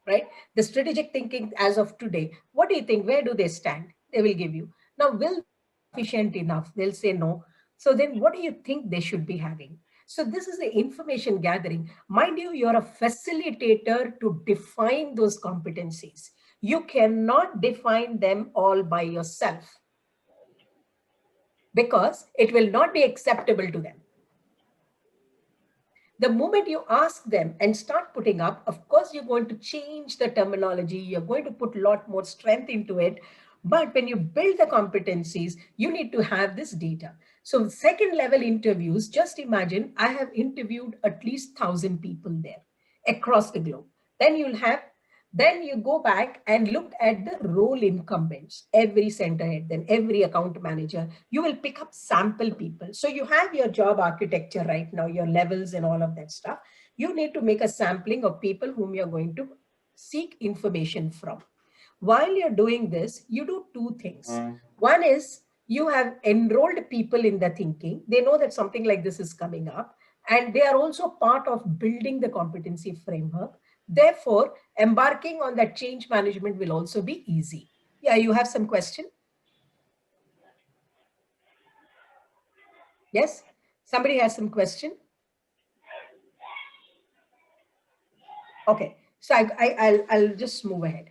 right? The strategic thinking as of today, what do you think? Where do they stand? They will give you. Now, will that be sufficient enough? They'll say no. So then what do you think they should be having? So this is the information gathering. Mind you, you're a facilitator to define those competencies. You cannot define them all by yourself because it will not be acceptable to them. The moment you ask them and start putting up, of course, you're going to change the terminology. You're going to put a lot more strength into it. But when you build the competencies, you need to have this data. So second level interviews, just imagine I have interviewed at least 1,000 people there across the globe. Then you go back and look at the role incumbents, every center head, then every account manager. You will pick up sample people. So you have your job architecture right now, your levels and all of that stuff. You need to make a sampling of people whom you're going to seek information from. While you're doing this, you do two things. One is you have enrolled people in the thinking. They know that something like this is coming up, and they are also part of building the competency framework. Therefore, embarking on that change management will also be easy. Yeah, you have some question? Yes, somebody has some question? Okay, so I'll just move ahead.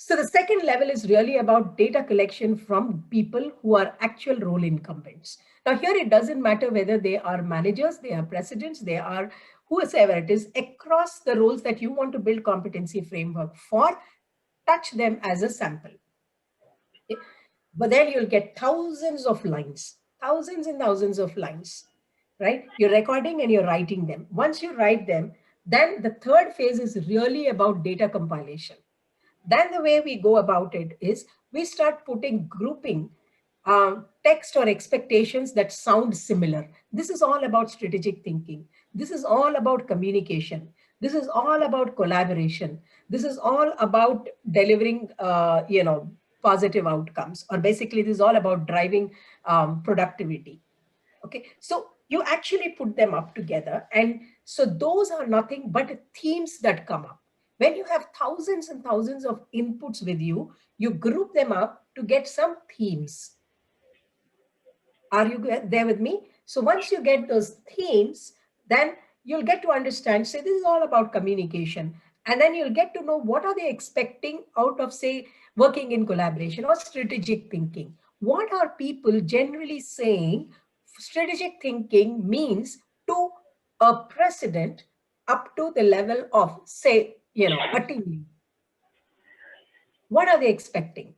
So the second level is really about data collection from people who are actual role incumbents. Now here it doesn't matter whether they are managers, they are presidents, they are whoever it is, across the roles that you want to build competency framework for, touch them as a sample. Okay? But then you'll get thousands of lines, thousands and thousands of lines, right? You're recording and you're writing them. Once you write them, then the third phase is really about data compilation. Then the way we go about it is we start grouping text or expectations that sound similar. This is all about strategic thinking. This is all about communication. This is all about collaboration. This is all about delivering, positive outcomes, or basically this is all about driving productivity. Okay, so you actually put them up together. And so those are nothing but themes that come up. When you have thousands and thousands of inputs with you, you group them up to get some themes. Are you there with me? So once you get those themes, then you'll get to understand, say, this is all about communication. And then you'll get to know what are they expecting out of, say, working in collaboration or strategic thinking. What are people generally saying strategic thinking means to a president up to the level of, say, a team lead? What are they expecting?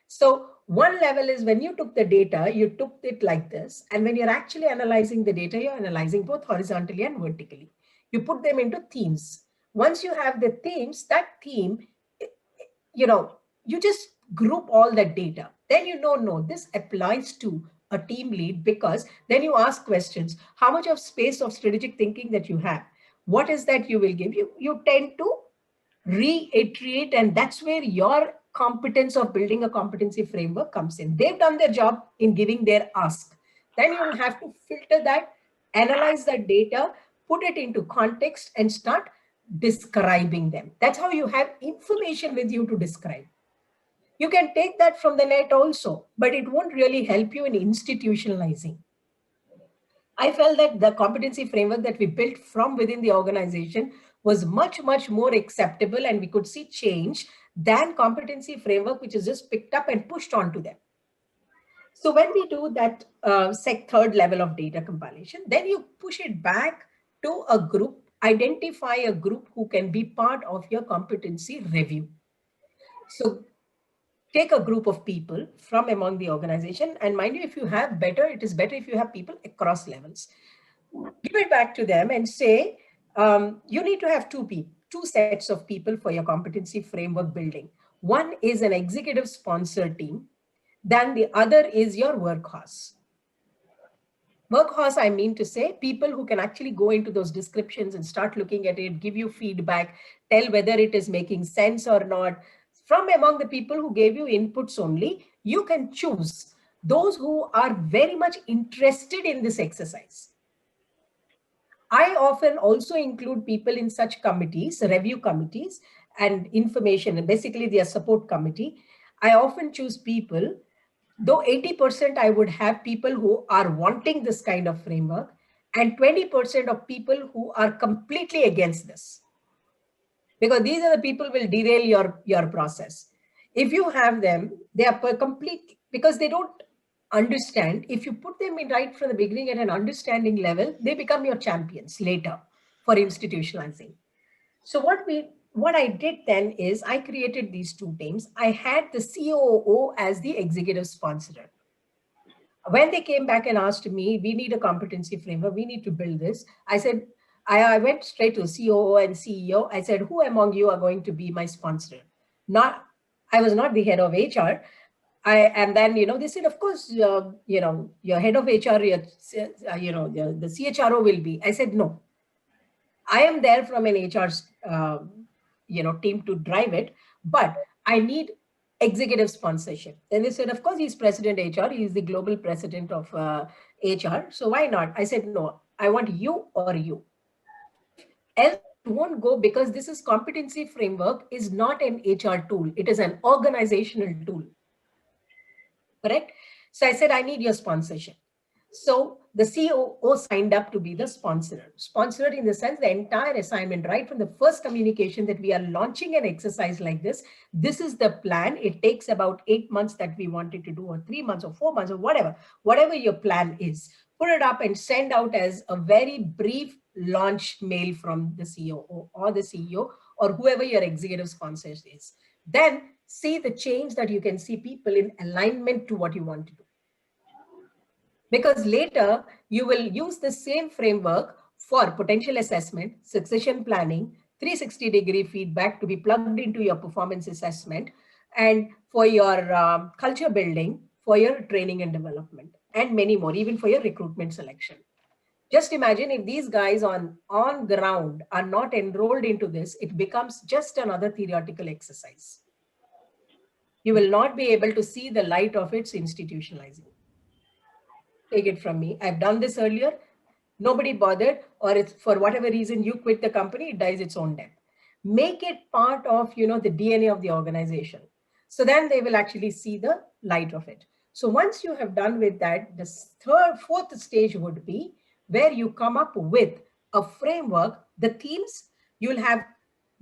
So one level is when you took the data, you took it like this. And when you're actually analyzing the data, you're analyzing both horizontally and vertically. You put them into themes. Once you have the themes, that theme, you just group all that data. Then no, this applies to a team lead, because then you ask questions. How much of space of strategic thinking that you have? What is that you will give? You tend to reiterate, and that's where your competence of building a competency framework comes in. They've done their job in giving their ask. Then you'll have to filter that, analyze that data, put it into context, and start describing them. That's how you have information with you to describe. You can take that from the net also, but it won't really help you in institutionalizing. I felt that the competency framework that we built from within the organization was much, much more acceptable, and we could see change than competency framework, which is just picked up and pushed onto them. So when we do that third level of data compilation, then you push it back to a group, identify a group who can be part of your competency review. So take a group of people from among the organization, and mind you, if you have it is better if you have people across levels. Give it back to them and say, you need to have two sets of people for your competency framework building. One is an executive sponsor team, then the other is your workhorse. Workhorse, I mean to say, people who can actually go into those descriptions and start looking at it, give you feedback, tell whether it is making sense or not. From among the people who gave you inputs only, you can choose those who are very much interested in this exercise. I often also include people in such committees, review committees, and information, and basically their support committee. I often choose people, though 80% I would have people who are wanting this kind of framework, and 20% of people who are completely against this. Because these are the people who will derail your process. If you have them, they are complete, because they don't understand. If you put them in right from the beginning at an understanding level, they become your champions later for institutionalizing. So what I did then is I created these two teams. I had the COO as the executive sponsor. When they came back and asked me, we need a competency framework, we need to build this, I said, I went straight to COO and CEO. I said, who among you are going to be my sponsor? I was not the head of HR. And then, they said, of course, your head of HR, the CHRO will be. I said, no, I am there from an HR, team to drive it, but I need executive sponsorship. Then they said, of course, he's president HR. He's the global president of HR. So why not? I said, no, I want you or you. If else it won't go, because this is competency framework is not an HR tool. It is an organizational tool. Correct? So I said, I need your sponsorship. So the COO signed up to be the sponsor. Sponsor in the sense the entire assignment, right from the first communication that we are launching an exercise like this. This is the plan. It takes about 8 months that we wanted to do, or 3 months or 4 months or whatever your plan is. Put it up and send out as a very brief launch mail from the COO or the CEO or whoever your executive sponsor is. Then see the change that you can see people in alignment to what you want to do. Because later you will use the same framework for potential assessment, succession planning, 360-degree feedback to be plugged into your performance assessment, and for your culture building, for your training and development, and many more, even for your recruitment selection. Just imagine if these guys on ground are not enrolled into this, it becomes just another theoretical exercise. You will not be able to see the light of its institutionalizing. Take it from me. I've done this earlier. Nobody bothered, or it's for whatever reason you quit the company, it dies its own death. Make it part of the DNA of the organization. So then they will actually see the light of it. So once you have done with that, the fourth stage would be where you come up with a framework. The themes, you'll have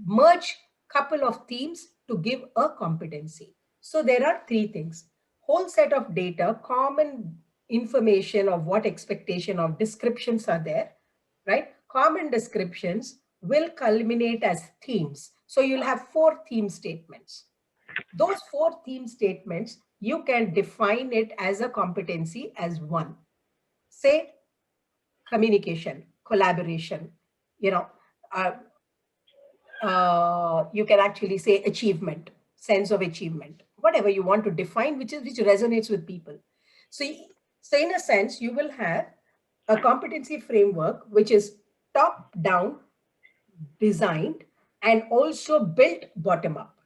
merge couple of themes to give a competency. So there are 3 things: whole set of data, common information of what expectation of descriptions are there, right? Common descriptions will culminate as themes. So you'll have 4 theme statements. Those 4 theme statements, you can define it as a competency as one. Say communication, collaboration, you can actually say achievement, sense of achievement, whatever you want to define, which resonates with people. So in a sense, you will have a competency framework which is top down designed and also built bottom up.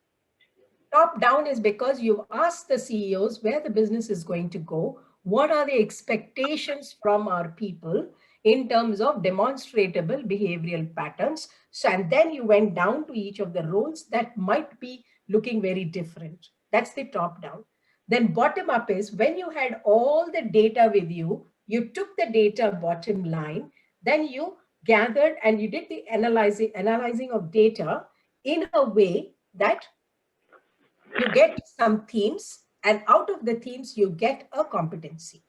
Top down is because you've asked the CEOs where the business is going to go, what are the expectations from our people, in terms of demonstrable behavioral patterns. So, and then you went down to each of the roles that might be looking very different. That's the top down. Then bottom up is when you had all the data with you, you took the data bottom line, then you gathered and you did the analyzing of data in a way that you get some themes, and out of the themes, you get a competency.